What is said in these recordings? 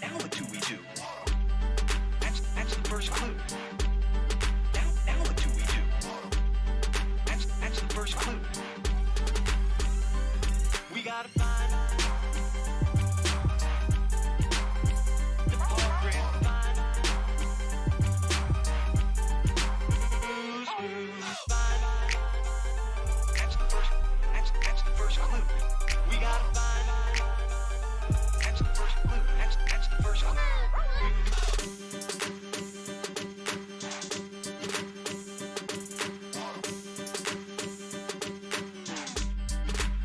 Now what do we do? That's the first clue. Now what do we do? That's the first clue. We gotta find the program. Find that's the first clue. We gotta find that's the first clue. That's the first clue.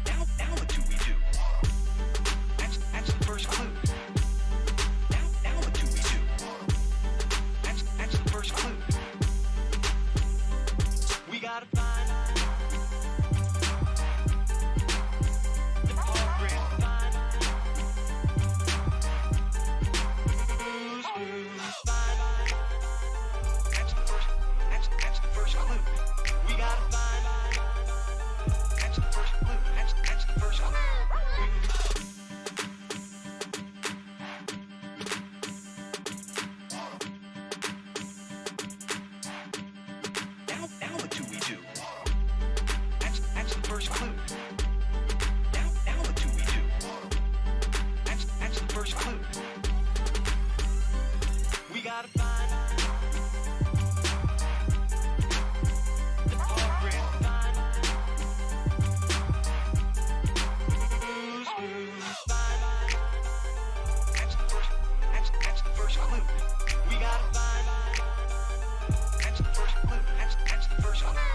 Now what do we do? That's the first clue. Now what do we do? That's the first clue. We gotta find the program. Find that's the first clue. We gotta find that's the first clue. That's the first clue. Now what do we do? That's the first clue. Now what do we do? That's the first clue. We gotta find the program. Find that's the first clue. We gotta find that's the first clue. That's the first clue.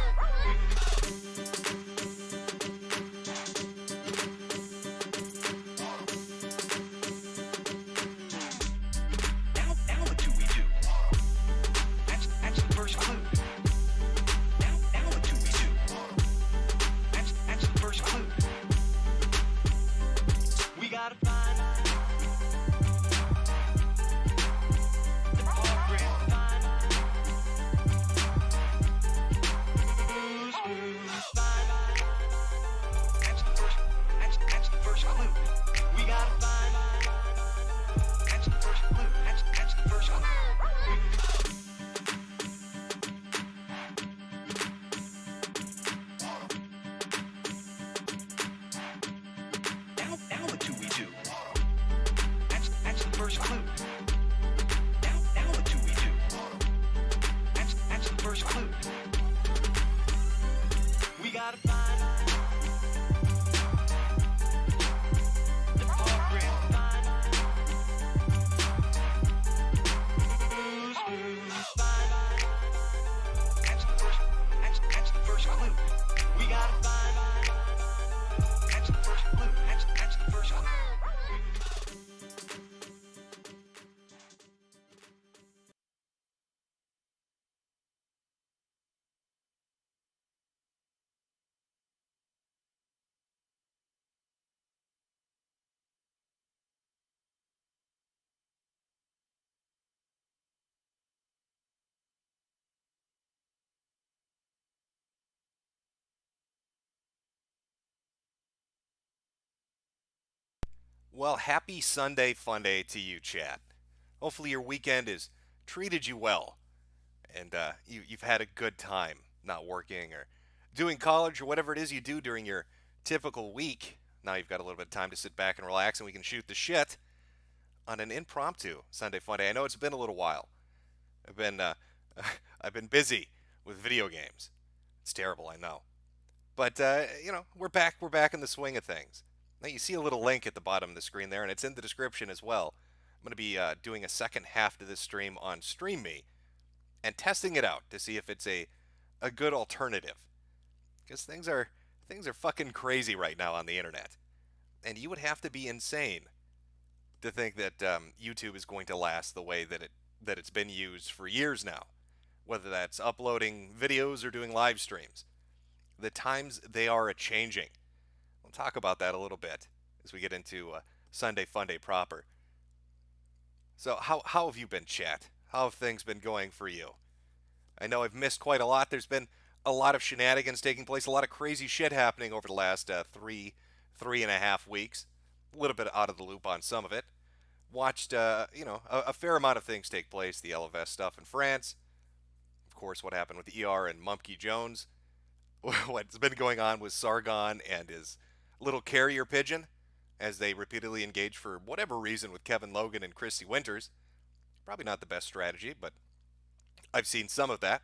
Now what do we do? That's the first clue. Now what do we do? That's the first clue. We gotta find the program. Find that's the first clue. We gotta find that's the first clue. That's the first clue. Now what do we do? That's the first clue. Now what do we do? That's the first clue. We gotta find the program. Find that's the first clue. We gotta find that's the first clue. That's the first clue. Well, happy Sunday Funday to you, chat. Hopefully your weekend has treated you well, and you've had a good time not working or doing college or whatever it is you do during your typical week. Now you've got a little bit of time to sit back and relax, and we can shoot the shit on an impromptu Sunday Funday. I know it's been a little while. I've been I've been busy with video games. It's terrible, I know. But we're back. We're back in the swing of things. Now you see a little link at the bottom of the screen there, and it's in the description as well. I'm going to be doing a second half to this stream on StreamMe and testing it out to see if it's a good alternative. Because things are fucking crazy right now on the internet, and you would have to be insane to think that YouTube is going to last the way that it's been used for years now. Whether that's uploading videos or doing live streams, the times they are a changing. We'll talk about that a little bit as we get into Sunday Funday proper. So how have you been, chat? How have things been going for you? I know I've missed quite a lot. There's been a lot of shenanigans taking place, a lot of crazy shit happening over the last 3.5 weeks. A little bit out of the loop on some of it. Watched, a fair amount of things take place. The LFS stuff in France. Of course, what happened with ER and Mumkey Jones. What's been going on with Sargon and his little carrier pigeon as they repeatedly engage for whatever reason with Kevin Logan and Christy Winters. Probably not the best strategy, but I've seen some of that.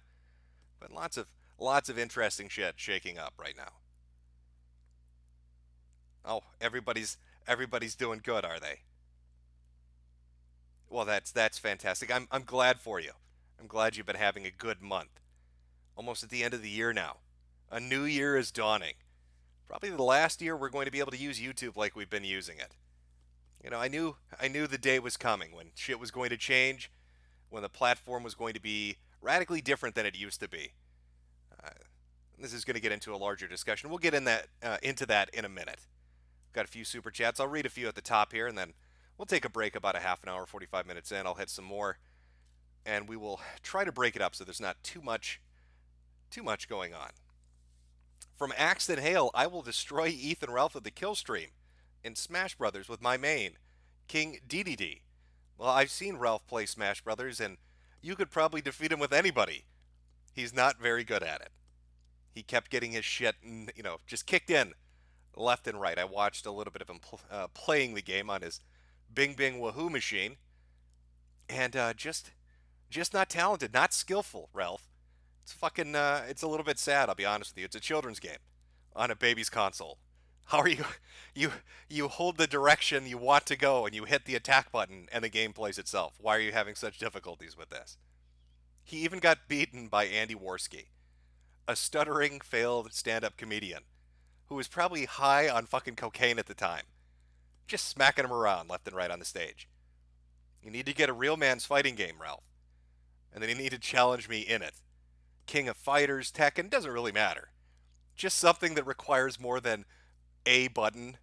But lots of interesting shit shaking up right now. Oh, everybody's doing good, are they? Well, that's fantastic. I'm glad for you. I'm glad you've been having a good month. Almost at the end of the year now. A new year is dawning. Probably the last year we're going to be able to use YouTube like we've been using it. I knew the day was coming when shit was going to change, when the platform was going to be radically different than it used to be. Uh, this is going to get into a larger discussion. We'll get into that in a minute. Got a few super chats. I'll read a few at the top here, and then we'll take a break about a half an hour, 45 minutes in. I'll hit some more, and we will try to break it up so there's not too much going on. From Axton Hale, I will destroy Ethan Ralph of the kill stream in Smash Brothers with my main, King DDD. Well, I've seen Ralph play Smash Brothers, and you could probably defeat him with anybody. He's not very good at it. He kept getting his shit, just kicked in left and right. I watched a little bit of him playing the game on his Bing Bing Wahoo machine, and just not talented, not skillful, Ralph. It's fucking, it's a little bit sad, I'll be honest with you. It's a children's game on a baby's console. How are you, you hold the direction you want to go and you hit the attack button and the game plays itself. Why are you having such difficulties with this? He even got beaten by Andy Worski, a stuttering, failed stand-up comedian who was probably high on fucking cocaine at the time. Just smacking him around left and right on the stage. You need to get a real man's fighting game, Ralph. And then you need to challenge me in it. King of Fighters, Tekken, doesn't really matter. Just something that requires more than a button.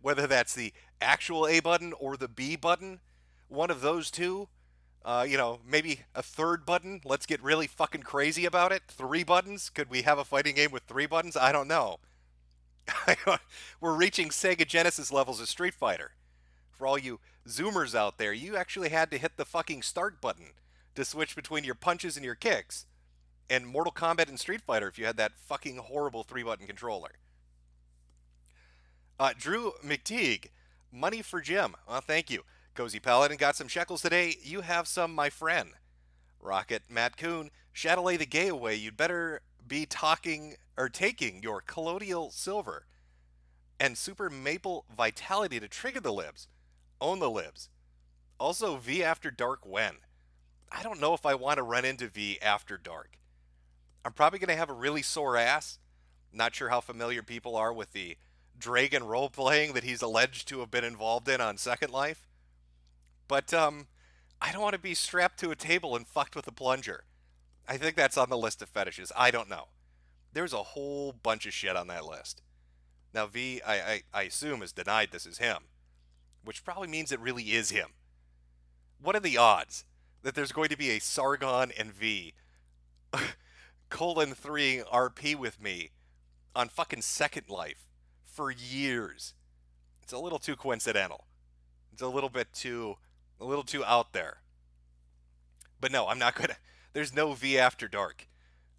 Whether that's the actual A button or the B button. One of those two. Maybe a third button. Let's get really fucking crazy about it. 3 buttons? Could we have a fighting game with 3 buttons? I don't know. We're reaching Sega Genesis levels of Street Fighter. For all you Zoomers out there, you actually had to hit the fucking start button to switch between your punches and your kicks. And Mortal Kombat and Street Fighter if you had that fucking horrible 3-button controller. Drew McTeague, money for Jim. Thank you. Cozy Paladin got some shekels today. You have some, my friend. Rocket Matt Coon, Shadowlay the Gay away. You'd better be taking your colloidal silver and super maple vitality to trigger the libs. Own the libs. Also, V After Dark when? I don't know if I want to run into V After Dark. I'm probably going to have a really sore ass. Not sure how familiar people are with the Dragon role-playing that he's alleged to have been involved in on Second Life. But, I don't want to be strapped to a table and fucked with a plunger. I think that's on the list of fetishes. I don't know. There's a whole bunch of shit on that list. Now, V, I assume, has denied this is him. Which probably means it really is him. What are the odds that there's going to be a Sargon and V :3 RP with me on fucking Second Life for years? It's a little too coincidental. It's a little too out there. But no, I'm not gonna. There's no V After Dark.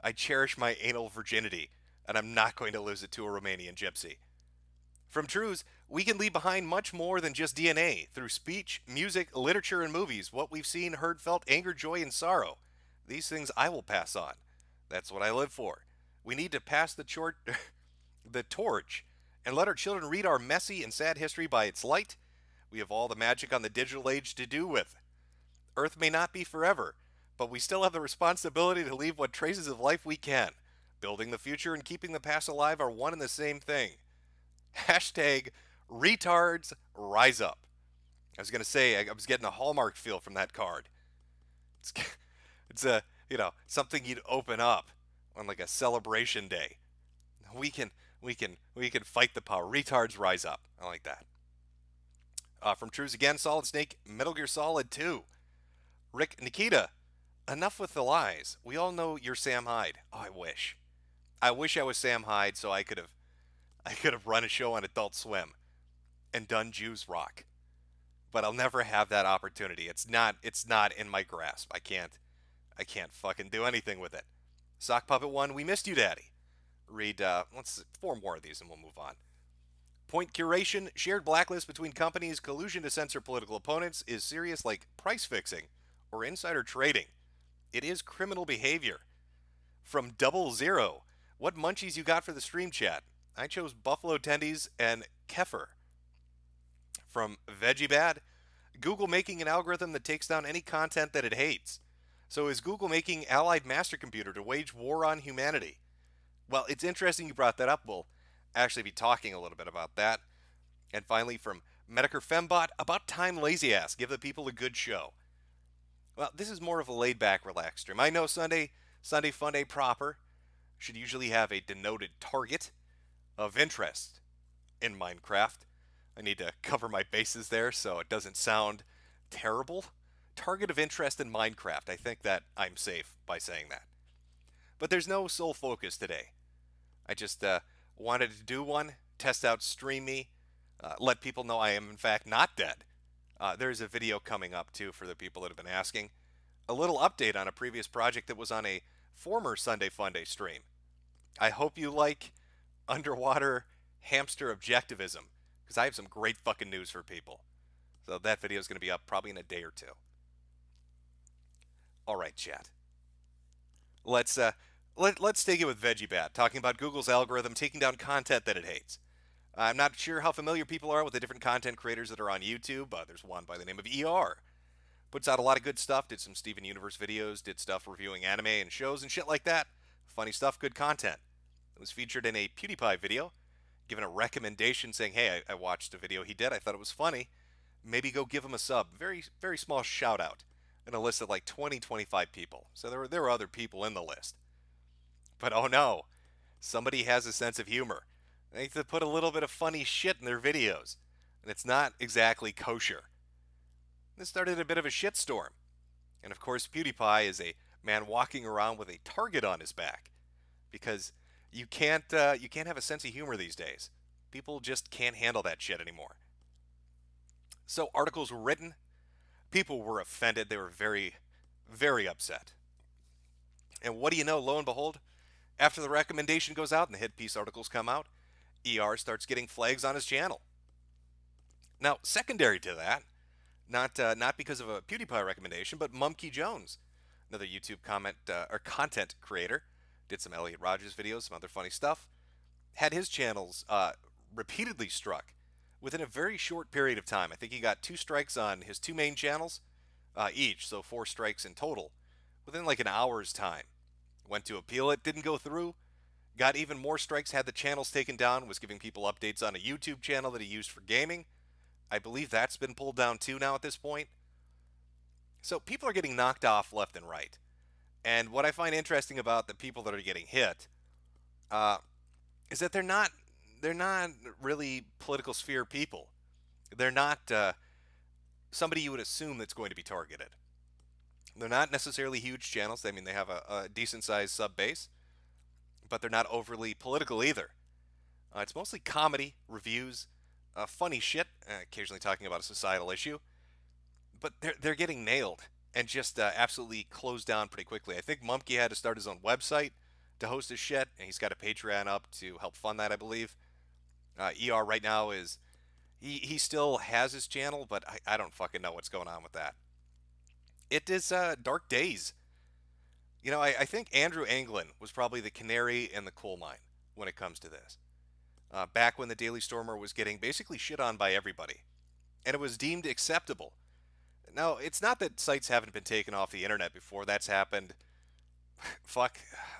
I cherish my anal virginity, and I'm not going to lose it to a Romanian gypsy. From Trues, we can leave behind much more than just DNA through speech, music, literature, and movies. What we've seen, heard, felt, anger, joy, and sorrow. These things I will pass on. That's what I live for. We need to pass the torch and let our children read our messy and sad history by its light. We have all the magic on the digital age to do with. Earth may not be forever, but we still have the responsibility to leave what traces of life we can. Building the future and keeping the past alive are one and the same thing. Hashtag retards rise up. I was going to say, I was getting a Hallmark feel from that card. It's a, something you'd open up on like a celebration day. We can fight the power. Retards rise up. I like that. From Trues again, Solid Snake, Metal Gear Solid 2. Rick Nikita, enough with the lies. We all know you're Sam Hyde. Oh, I wish. I wish I was Sam Hyde so I could have run a show on Adult Swim and done Jews Rock. But I'll never have that opportunity. It's not in my grasp. I can't fucking do anything with it. Sock Puppet 1, we missed you, Daddy. Read let's four more of these and we'll move on. Point curation, shared blacklist between companies, collusion to censor political opponents is serious like price fixing or insider trading. It is criminal behavior. From Double Zero, what munchies you got for the stream chat? I chose buffalo tendies and kefir. From Veggie Bad, Google making an algorithm that takes down any content that it hates. So is Google making Allied Master Computer to wage war on humanity? Well, it's interesting you brought that up. We'll actually be talking a little bit about that. And finally, from Medicare Fembot, about time lazy ass. Give the people a good show. Well, this is more of a laid back, relaxed stream. I know Sunday Funday proper should usually have a denoted target of interest in Minecraft. I need to cover my bases there so it doesn't sound terrible. Target of interest in Minecraft. I think that I'm safe by saying that. But there's no sole focus today. I just wanted to do one, test out Stream Me, let people know I am in fact not dead. There's a video coming up too for the people that have been asking. A little update on a previous project that was on a former Sunday Funday stream. I hope you like underwater hamster objectivism, because I have some great fucking news for people. So that video is going to be up probably in a day or two. All right, chat. Let's take it with Veggie Bat, talking about Google's algorithm taking down content that it hates. I'm not sure how familiar people are with the different content creators that are on YouTube. There's one by the name of ER. Puts out a lot of good stuff, did some Steven Universe videos, did stuff reviewing anime and shows and shit like that. Funny stuff, good content. It was featured in a PewDiePie video, given a recommendation saying, hey, I watched a video he did, I thought it was funny. Maybe go give him a sub. Very, very small shout out in a list of like 20, 25 people. So there were other people in the list. But oh no, somebody has a sense of humor. They need to put a little bit of funny shit in their videos. And it's not exactly kosher. This started a bit of a shitstorm. And of course, PewDiePie is a man walking around with a target on his back. Because you can't have a sense of humor these days. People just can't handle that shit anymore. So articles were written. People were offended. They were very, very upset. And what do you know, lo and behold, after the recommendation goes out and the hit piece articles come out, ER starts getting flags on his channel. Now, secondary to that, not because of a PewDiePie recommendation, but Mumkey Jones, another YouTube or content creator, did some Elliot Rogers videos, some other funny stuff, had his channels repeatedly struck within a very short period of time. I think he got 2 strikes on his 2 main channels each, so 4 strikes in total, within like an hour's time. Went to appeal it, didn't go through, got even more strikes, had the channels taken down, was giving people updates on a YouTube channel that he used for gaming. I believe that's been pulled down too now at this point. So people are getting knocked off left and right. And what I find interesting about the people that are getting hit is that they're not really political sphere people. They're not somebody you would assume that's going to be targeted. They're not necessarily huge channels. I mean, they have a decent-sized sub-base, but they're not overly political either. It's mostly comedy, reviews, funny shit, occasionally talking about a societal issue, but they're getting nailed and just absolutely closed down pretty quickly. I think Mumkey had to start his own website to host his shit, and he's got a Patreon up to help fund that, I believe. ER right now is he still has his channel, but I don't fucking know what's going on with that. It is dark days. You know, I think Andrew Anglin was probably the canary in the coal mine when it comes to this. Back when the Daily Stormer was getting basically shit on by everybody, and it was deemed acceptable. Now, it's not that sites haven't been taken off the internet before. That's happened,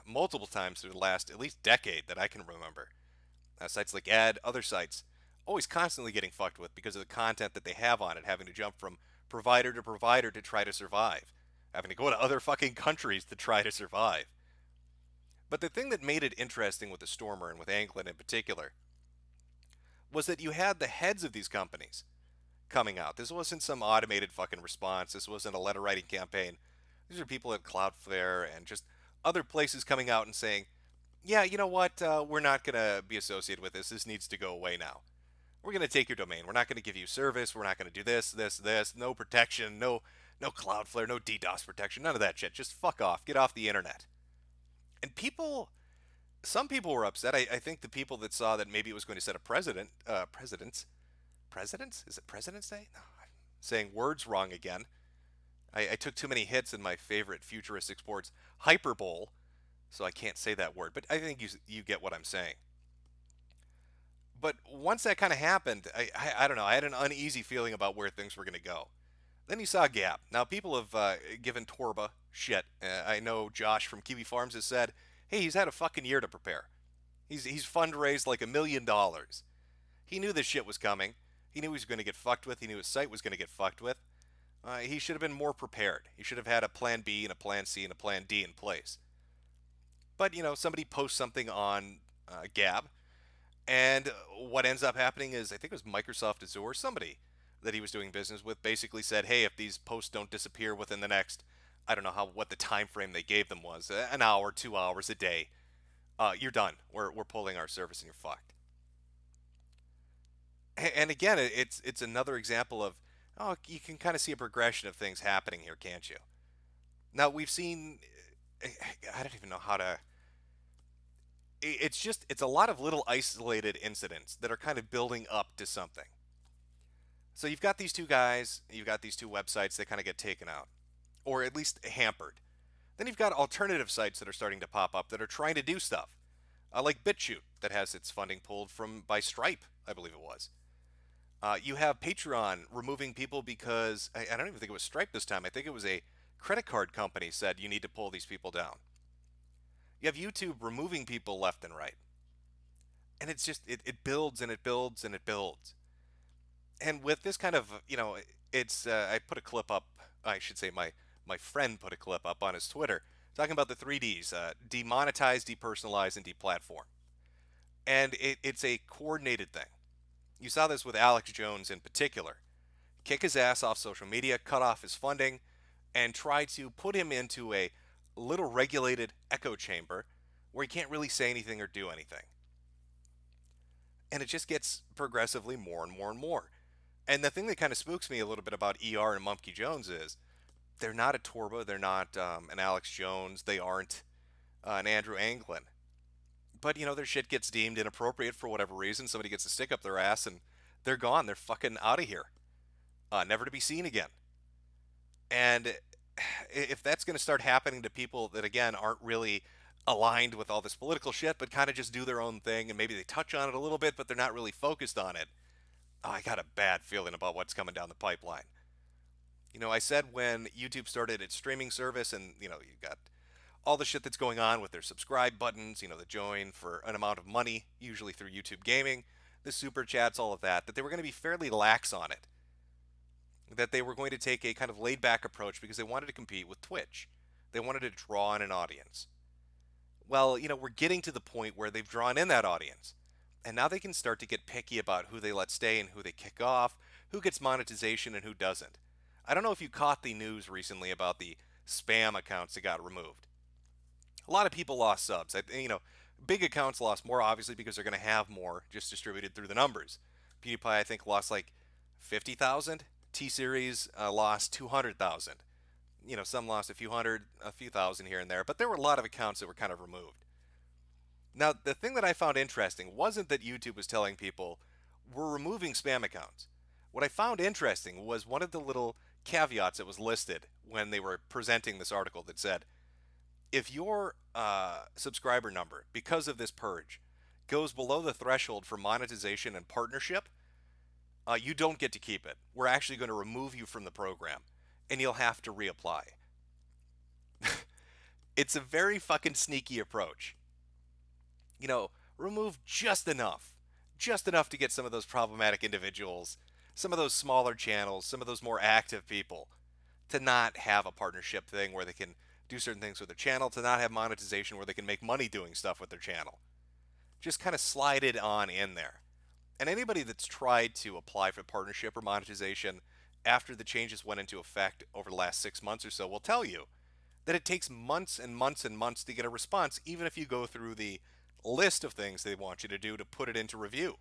multiple times through the last at least decade that I can remember. Sites like other sites, always constantly getting fucked with because of the content that they have on it, having to jump from provider to provider to try to survive, having to go to other fucking countries to try to survive. But the thing that made it interesting with the Stormer and with Anglin in particular was that you had the heads of these companies coming out. This wasn't some automated fucking response. This wasn't a letter writing campaign. These are people at Cloudflare and just other places coming out and saying, yeah, you know what? We're not going to be associated with this. This needs to go away now. We're going to take your domain. We're not going to give you service. We're not going to do this, this, this. No protection. No Cloudflare. No DDoS protection. None of that shit. Just fuck off. Get off the internet. And some people were upset. I think the people that saw that maybe it was going to set a presidents? Is it President's Day? No, I'm saying words wrong again. I took too many hits in my favorite futuristic sports, Hyperbole, so I can't say that word. But I think you get what I'm saying. But once that kind of happened, I don't know. I had an uneasy feeling about where things were going to go. Then you saw Gap. Now people have given Torba shit. I know Josh from Kiwi Farms has said, "Hey, he's had a fucking year to prepare. He's fundraised like $1 million. He knew this shit was coming. He knew he was going to get fucked with. He knew his site was going to get fucked with. He should have been more prepared. He should have had a plan B and a plan C and a plan D in place." But somebody posts something on Gab, and what ends up happening is, I think it was Microsoft Azure, somebody that he was doing business with, basically said, "Hey, if these posts don't disappear within the next, I don't know what the time frame they gave them was, an hour, 2 hours a day, you're done. We're pulling our service and you're fucked." And again, it's another example of, oh, you can kind of see a progression of things happening here, can't you? Now we've seen, I don't even know how to. It's a lot of little isolated incidents that are kind of building up to something. So you've got these two guys, you've got these two websites that kind of get taken out, or at least hampered. Then you've got alternative sites that are starting to pop up that are trying to do stuff, like BitChute that has its funding pulled from by Stripe, I believe it was. You have Patreon removing people because I don't even think it was Stripe this time. I think it was a credit card company said you need to pull these people down. You have YouTube removing people left and right. And it's just, it builds and it builds and it builds. And with this kind of, it's, I put a clip up, I should say my friend put a clip up on his Twitter talking about the 3Ds, demonetize, depersonalize, and deplatform. And it's a coordinated thing. You saw this with Alex Jones in particular. Kick his ass off social media, cut off his funding, and try to put him into a little regulated echo chamber where he can't really say anything or do anything. And it just gets progressively more and more and more. And the thing that kind of spooks me a little bit about ER and Mumkey Jones is they're not a Torba, they're not an Alex Jones, they aren't an Andrew Anglin. But, their shit gets deemed inappropriate for whatever reason. Somebody gets a stick up their ass and they're gone. They're fucking out of here. Never to be seen again. And if that's going to start happening to people that, again, aren't really aligned with all this political shit, but kind of just do their own thing, and maybe they touch on it a little bit, but they're not really focused on it, I got a bad feeling about what's coming down the pipeline. I said when YouTube started its streaming service, and, you got all the shit that's going on with their subscribe buttons, the join for an amount of money, usually through YouTube Gaming, the super chats, all of that they were going to be fairly lax on it. That they were going to take a kind of laid back approach because they wanted to compete with Twitch. They wanted to draw in an audience. Well, we're getting to the point where they've drawn in that audience. And now they can start to get picky about who they let stay and who they kick off, who gets monetization and who doesn't. I don't know if you caught the news recently about the spam accounts that got removed. A lot of people lost subs. Big accounts lost more, obviously, because they're going to have more just distributed through the numbers. PewDiePie, I think, lost like 50,000. T-Series lost 200,000. Some lost a few hundred, a few thousand here and there, but there were a lot of accounts that were kind of removed. Now, the thing that I found interesting wasn't that YouTube was telling people, we're removing spam accounts. What I found interesting was one of the little caveats that was listed when they were presenting this article that said, if your subscriber number, because of this purge, goes below the threshold for monetization and partnership, you don't get to keep it. We're actually going to remove you from the program, and you'll have to reapply. It's a very fucking sneaky approach. Remove just enough to get some of those problematic individuals, some of those smaller channels, some of those more active people to not have a partnership thing where they can do certain things with their channel, to not have monetization where they can make money doing stuff with their channel. Just kind of slide it on in there. And anybody that's tried to apply for partnership or monetization after the changes went into effect over the last 6 months or so will tell you that it takes months and months and months to get a response, even if you go through the list of things they want you to do to put it into review.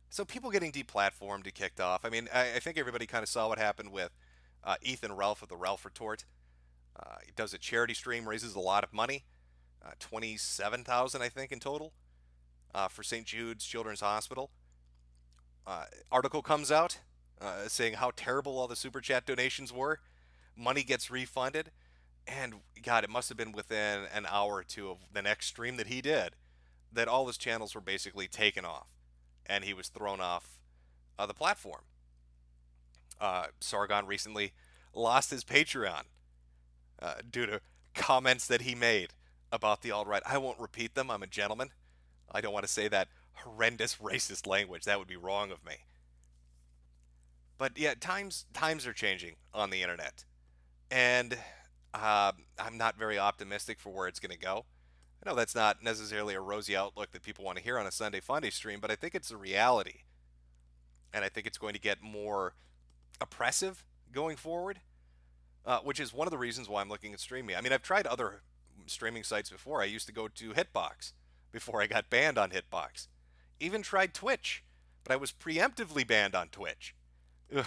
So people getting deplatformed and kicked off. I mean, I think everybody kind of saw what happened with Ethan Ralph of the Ralph Retort. He does a charity stream, raises a lot of money, 27,000 I think in total, for St. Jude's Children's Hospital. Article comes out saying how terrible all the super chat donations were. Money gets refunded, and God, it must have been within an hour or two of the next stream that he did that all his channels were basically taken off, and he was thrown off the platform. Sargon recently lost his Patreon due to comments that he made about the alt-right. I won't repeat them. I'm a gentleman. I don't want to say that horrendous racist language. That would be wrong of me. But yeah, times are changing on the internet, and I'm not very optimistic for where it's going to go. I know that's not necessarily a rosy outlook that people want to hear on a Sunday Funday stream, but I think it's a reality, and I think it's going to get more oppressive going forward, which is one of the reasons why I'm looking at streaming. I mean, I've tried other streaming sites before. I used to go to Hitbox before I got banned on Hitbox. Even tried Twitch, but I was preemptively banned on Twitch. Ugh.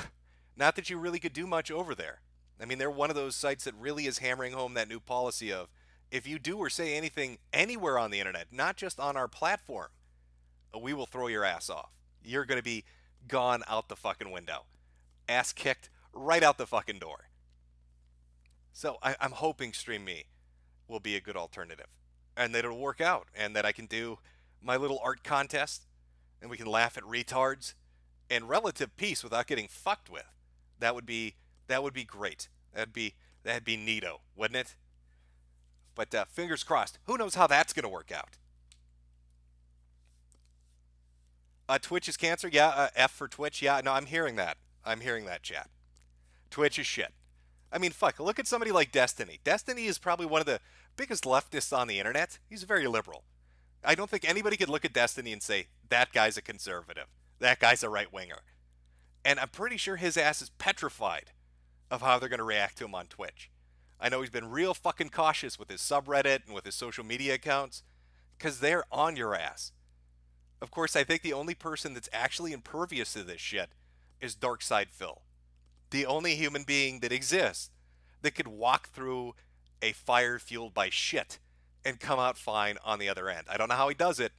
Not that you really could do much over there. I mean, they're one of those sites that really is hammering home that new policy of if you do or say anything anywhere on the internet, not just on our platform, we will throw your ass off. You're going to be gone out the fucking window. Ass kicked right out the fucking door. So I'm hoping Stream Me will be a good alternative and that it'll work out and that I can do my little art contest and we can laugh at retards in relative peace without getting fucked with. That would be great. That'd be neato, wouldn't it? But fingers crossed. Who knows how that's going to work out? Twitch is cancer. Yeah. F for Twitch. Yeah. No, I'm hearing that. Chat. Twitch is shit. I mean, fuck. Look at somebody like Destiny. Destiny is probably one of the biggest leftists on the internet. He's very liberal. I don't think anybody could look at Destiny and say that guy's a conservative. That guy's a right winger. And I'm pretty sure his ass is petrified of how they're going to react to him on Twitch. I know he's been real fucking cautious with his subreddit and with his social media accounts because they're on your ass. Of course, I think the only person that's actually impervious to this shit is Darkside Phil. The only human being that exists that could walk through a fire fueled by shit and come out fine on the other end. I don't know how he does it.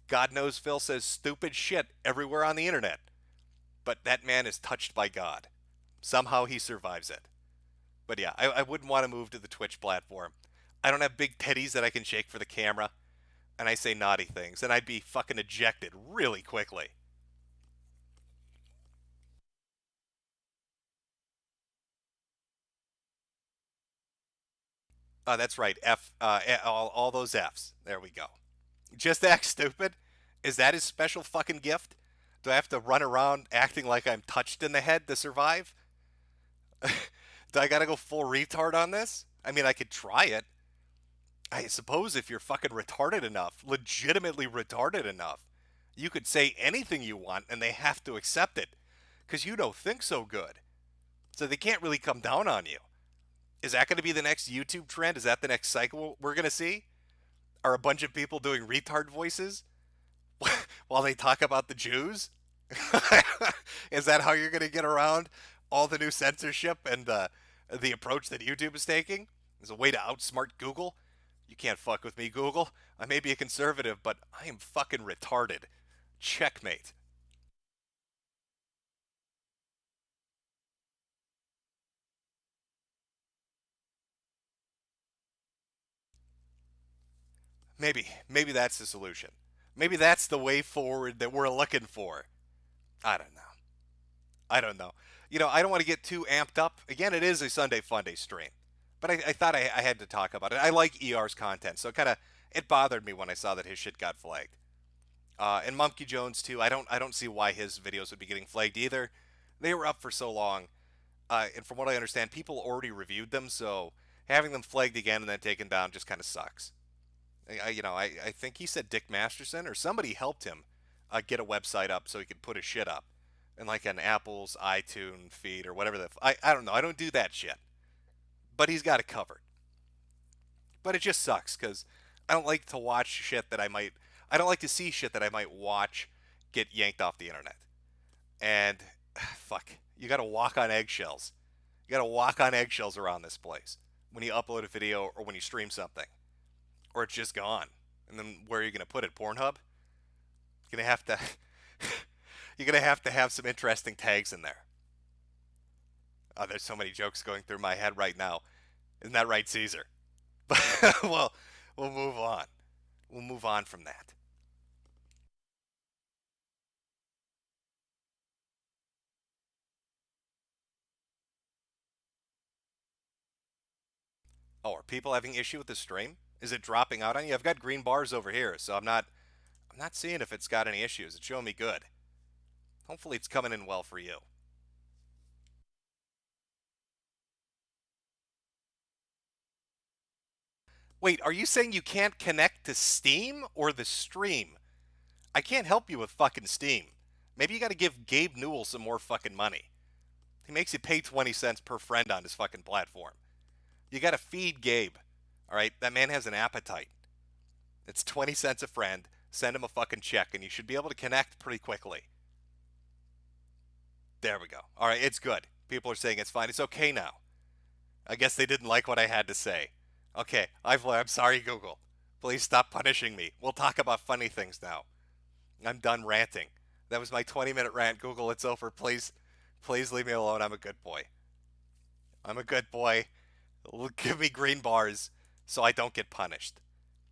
God knows Phil says stupid shit everywhere on the internet. But that man is touched by God. Somehow he survives it. But yeah, I wouldn't want to move to the Twitch platform. I don't have big titties that I can shake for the camera. And I say naughty things. And I'd be fucking ejected really quickly. That's right. F. All those Fs. There we go. Just act stupid? Is that his special fucking gift? Do I have to run around acting like I'm touched in the head to survive? Do I gotta go full retard on this? I mean, I could try it. I suppose if you're fucking retarded enough, legitimately retarded enough, you could say anything you want and they have to accept it. Because you don't think so good. So they can't really come down on you. Is that going to be the next YouTube trend? Is that the next cycle we're going to see? Are a bunch of people doing retard voices while they talk about the Jews? Is that how you're going to get around all the new censorship and the approach that YouTube is taking? As a way to outsmart Google? You can't fuck with me, Google. I may be a conservative, but I am fucking retarded. Checkmate. Maybe that's the solution. Maybe that's the way forward that we're looking for. I don't know. I don't know. I don't want to get too amped up. Again, it is a Sunday Funday stream, but I thought I had to talk about it. I like ER's content, so it bothered me when I saw that his shit got flagged. And Monkey Jones too. I don't see why his videos would be getting flagged either. They were up for so long, and from what I understand, people already reviewed them, so having them flagged again and then taken down just kind of sucks. I think he said Dick Masterson or somebody helped him get a website up so he could put his shit up, and like an Apple's iTunes feed or whatever I don't know. I don't do that shit. but he's got it covered. But it just sucks because I don't like to watch shit that I don't like to see shit that I might watch get yanked off the internet. And fuck, you gotta walk on eggshells. You gotta walk on eggshells around this place when you upload a video or when you stream something, or it's just gone. And then where are you gonna put it? Pornhub? You're gonna have to. You're gonna have to have some interesting tags in there. Oh, there's so many jokes going through my head right now. Isn't that right, Caesar? Well, we'll move on. We'll move on from that. Oh, are people having issue with the stream? Is it dropping out on you? I've got green bars over here, so I'm not seeing if it's got any issues. It's showing me good. Hopefully it's coming in well for you. Wait, are you saying you can't connect to Steam or the stream? I can't help you with fucking Steam. Maybe you gotta give Gabe Newell some more fucking money. He makes you pay 20 cents per friend on his fucking platform. You gotta feed Gabe. Alright? That man has an appetite. It's 20 cents a friend. Send him a fucking check and you should be able to connect pretty quickly. There we go. Alright, it's good. People are saying it's fine. It's okay now. I guess they didn't like what I had to say. Okay, I'm sorry, Google. Please stop punishing me. We'll talk about funny things now. I'm done ranting. That was my 20-minute rant. Google, it's over. Please leave me alone. I'm a good boy. I'm a good boy. Give me green bars so I don't get punished.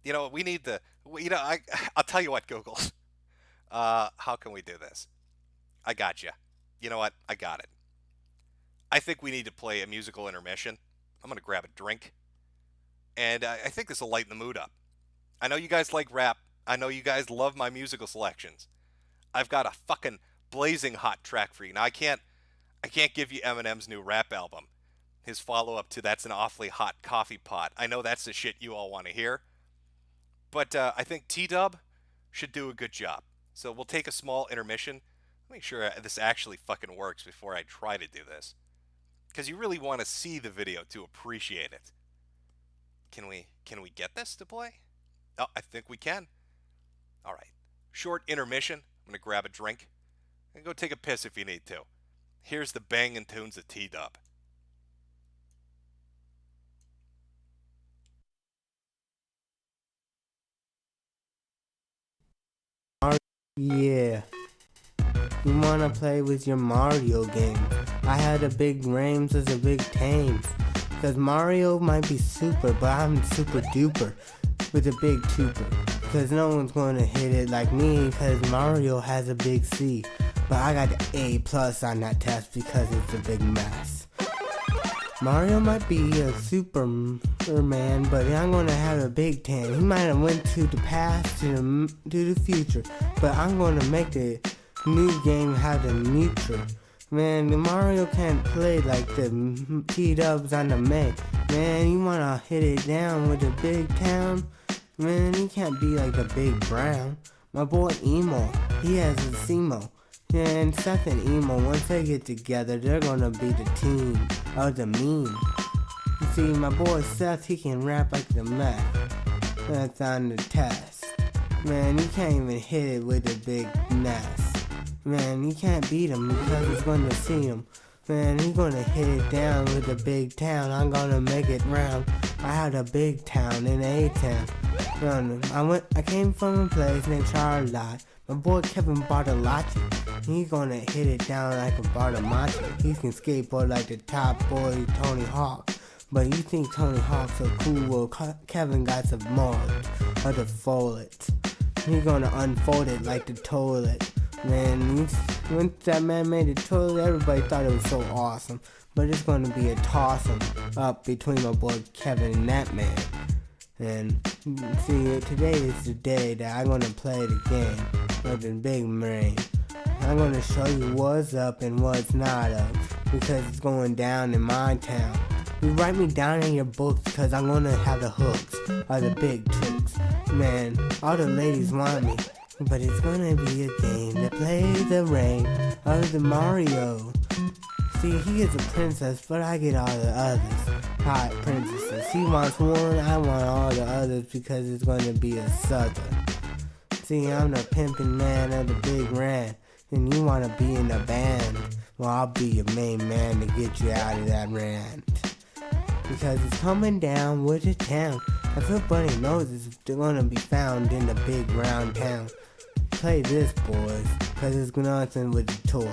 You know, we need the... You know, I'll tell you what, Google. How can we do this? I got you. You know what? I got it. I think we need to play a musical intermission. I'm going to grab a drink. And I think this will lighten the mood up. I know you guys like rap. I know you guys love my musical selections. I've got a fucking blazing hot track for you. Now, I can't give you Eminem's new rap album. His follow-up to That's an Awfully Hot Coffee Pot. I know that's the shit you all want to hear. But I think T-Dub should do a good job. So we'll take a small intermission. Make sure this actually fucking works before I try to do this. Because you really want to see the video to appreciate it. Can we get this to play? Oh, I think we can. All right. Short intermission. I'm going to grab a drink. And go take a piss if you need to. Here's the banging tunes of T-Dub. Yeah. You wanna play with your Mario game? I had a big Rames as a big Tames. Cause Mario might be super, but I'm super duper with a big tuber. Cause no one's gonna hit it like me, cause Mario has a big C. But I got the A plus on that test because it's a big mess. Mario might be a Superman, but I'm gonna have a big tan. He might have went to the past, to the future, but I'm gonna make the new game have the neutral. Man, the Mario can't play like the T-Dubs on the May. Man, you wanna hit it down with the big town? Man, he can't be like the Big Brown. My boy Emo, he has a Semo. And Seth and Emo, once they get together, they're gonna be the team of the meme. You see, my boy Seth, he can rap like the meth. That's on the test. Man, you can't even hit it with a big nest. Man, you can't beat him because he's gonna see him. Man, he's gonna hit it down with a big town. I'm gonna make it round. I had a big town in A-town. I came from a place named Charlotte. My boy Kevin Bartolacci, he's gonna hit it down like a Bartolacci. He can skateboard like the top boy Tony Hawk. But you think Tony Hawk's so cool, well Kevin got some more of the follets. He's gonna unfold it like the toilet. Man, once that man made the toilet, everybody thought it was so awesome. But it's gonna be a toss-em up between my boy Kevin and that man. And see, today is the day that I'm gonna play the game with the big brain. I'm gonna show you what's up and what's not up, because it's going down in my town. You write me down in your books, cause I'm gonna have the hooks, or the big tricks. Man, all the ladies want me, but it's gonna be a game to play the rain of the Mario. See, he is a princess, but I get all the others. Hot princesses. He wants one, I want all the others because it's gonna be a southern. See, I'm the pimpin' man of the big rant, and you wanna be in the band. Well, I'll be your main man to get you out of that rant. Because it's coming down with the town. Everybody knows it's gonna be found in the big round town. Play this, boys, cause it's nothing with the toys.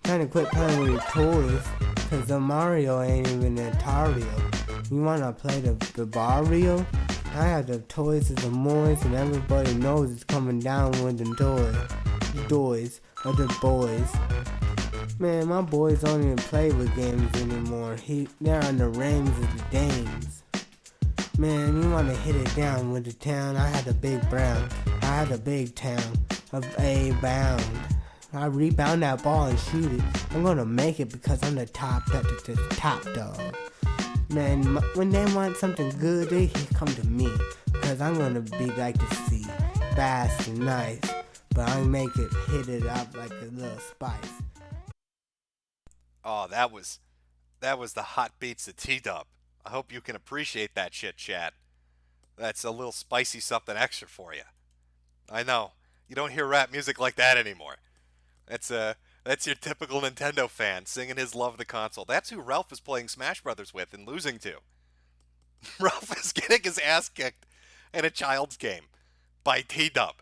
Kinda quit playing with your toys, cause the Mario ain't even an Atario. You wanna play the Barrio? I have the toys of the moys, and everybody knows it's coming down with the toys of the boys. Man, my boys don't even play with games anymore. They're on the reins of the dames. Man, you wanna hit it down with the town? I had the big brown. I had the big town of A bound. I rebound that ball and shoot it. I'm gonna make it because I'm the top dog. Man, when they want something good, they come to me. Cause I'm gonna be like the sea, fast and nice. But I make it hit it up like a little spice. Oh, that was the hot beats of T-Dub. I hope you can appreciate that shit, chat. That's a little spicy something extra for you. I know, you don't hear rap music like that anymore. That's your typical Nintendo fan singing his love of the console. That's who Ralph is playing Smash Brothers with and losing to. Ralph is getting his ass kicked in a child's game by T-Dub.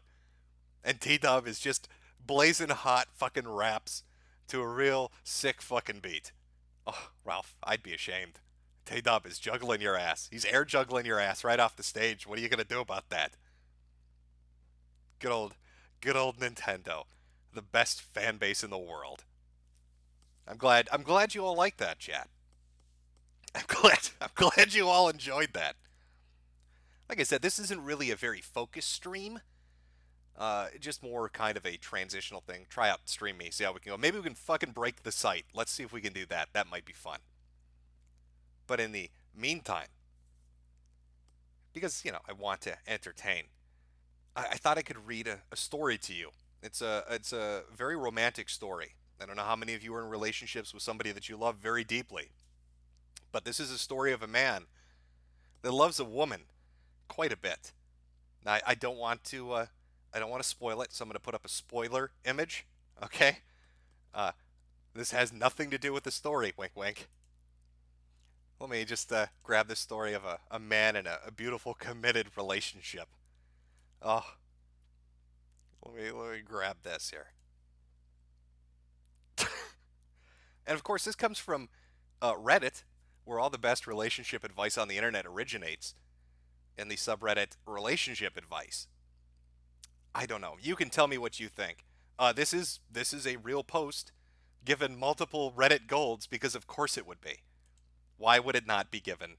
And T-Dub is just blazing hot fucking raps to a real sick fucking beat. Oh, Ralph, I'd be ashamed. T-Dub is juggling your ass. He's air juggling your ass right off the stage. What are you going to do about that? Good old Nintendo. The best fan base in the world. I'm glad you all like that, chat. I'm glad you all enjoyed that. Like I said, this isn't really a very focused stream. Just more kind of a transitional thing. Try out Stream Me, see how we can go. Maybe we can fucking break the site. Let's see if we can do that. That might be fun. But in the meantime, because, I want to entertain, I thought I could read a story to you. It's a very romantic story. I don't know how many of you are in relationships with somebody that you love very deeply. But this is a story of a man that loves a woman quite a bit. Now, I don't want to spoil it, so I'm going to put up a spoiler image, okay? This has nothing to do with the story, wink wink. Let me just grab this story of a man in a beautiful committed relationship. Oh, let me grab this here. And of course, this comes from Reddit, where all the best relationship advice on the internet originates, in the subreddit relationship advice. I don't know. You can tell me what you think. This is a real post, given multiple Reddit golds, because of course it would be. Why would it not be given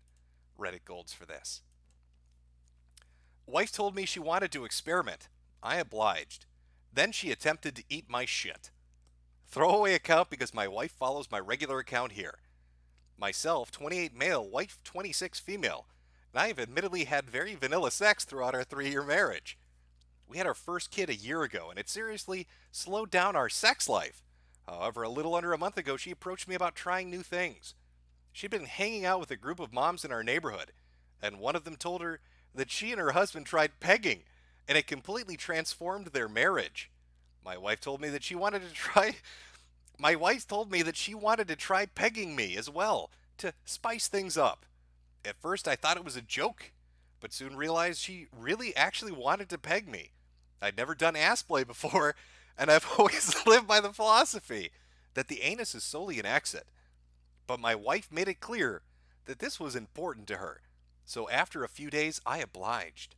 Reddit golds for this? Wife told me she wanted to experiment. I obliged. Then she attempted to eat my shit. Throwaway account because my wife follows my regular account here. Myself, 28 male, wife 26 female. And I have admittedly had very vanilla sex throughout our 3-year marriage. We had our first kid a year ago, and it seriously slowed down our sex life. However, a little under a month ago, she approached me about trying new things. She'd been hanging out with a group of moms in our neighborhood, and one of them told her that she and her husband tried pegging, and it completely transformed their marriage. My wife told me that she wanted to try pegging me as well, to spice things up. At first, I thought it was a joke, but soon realized she really actually wanted to peg me. I'd never done ass play before, and I've always lived by the philosophy that the anus is solely an exit. But my wife made it clear that this was important to her, so after a few days, I obliged.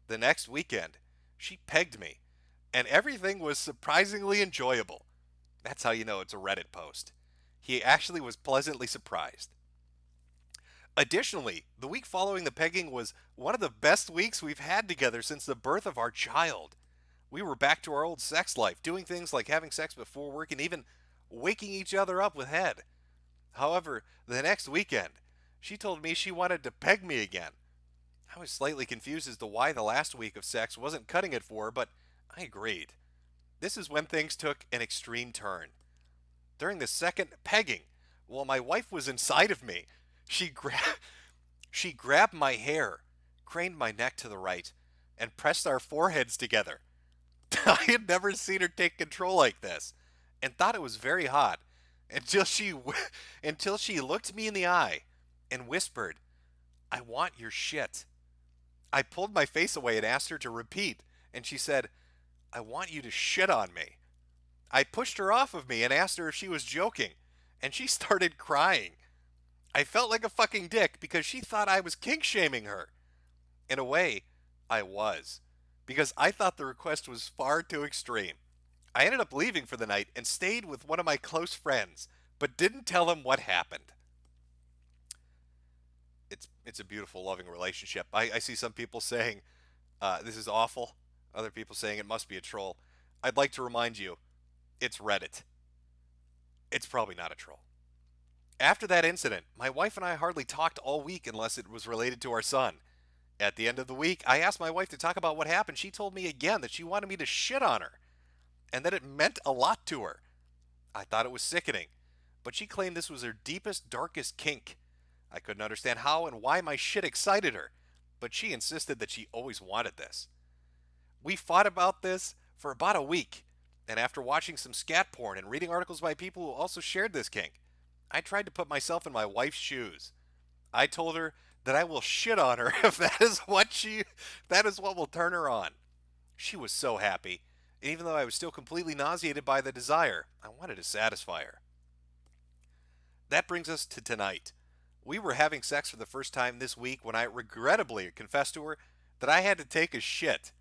The next weekend, she pegged me, and everything was surprisingly enjoyable. That's how you know it's a Reddit post. He actually was pleasantly surprised. Additionally, the week following the pegging was one of the best weeks we've had together since the birth of our child. We were back to our old sex life, doing things like having sex before work and even waking each other up with head. However, the next weekend, she told me she wanted to peg me again. I was slightly confused as to why the last week of sex wasn't cutting it for her, but I agreed. This is when things took an extreme turn. During the second pegging, while my wife was inside of me, she, gra- she grabbed my hair, craned my neck to the right, and pressed our foreheads together. I had never seen her take control like this, and thought it was very hot until until she looked me in the eye and whispered, "I want your shit." I pulled my face away and asked her to repeat, and she said, "I want you to shit on me." I pushed her off of me and asked her if she was joking, and she started crying. I felt like a fucking dick because she thought I was kink shaming her. In a way, I was, because I thought the request was far too extreme. I ended up leaving for the night and stayed with one of my close friends, but didn't tell him what happened. It's a beautiful, loving relationship. I see some people saying, this is awful. Other people saying it must be a troll. I'd like to remind you, it's Reddit. It's probably not a troll. After that incident, my wife and I hardly talked all week unless it was related to our son. At the end of the week, I asked my wife to talk about what happened. She told me again that she wanted me to shit on her, and that it meant a lot to her. I thought it was sickening, but she claimed this was her deepest, darkest kink. I couldn't understand how and why my shit excited her, but she insisted that she always wanted this. We fought about this for about a week, and after watching some scat porn and reading articles by people who also shared this kink, I tried to put myself in my wife's shoes. I told her that I will shit on her if that is what will turn her on. She was so happy, and even though I was still completely nauseated by the desire, I wanted to satisfy her. That brings us to tonight. We were having sex for the first time this week when I regrettably confessed to her that I had to take a shit.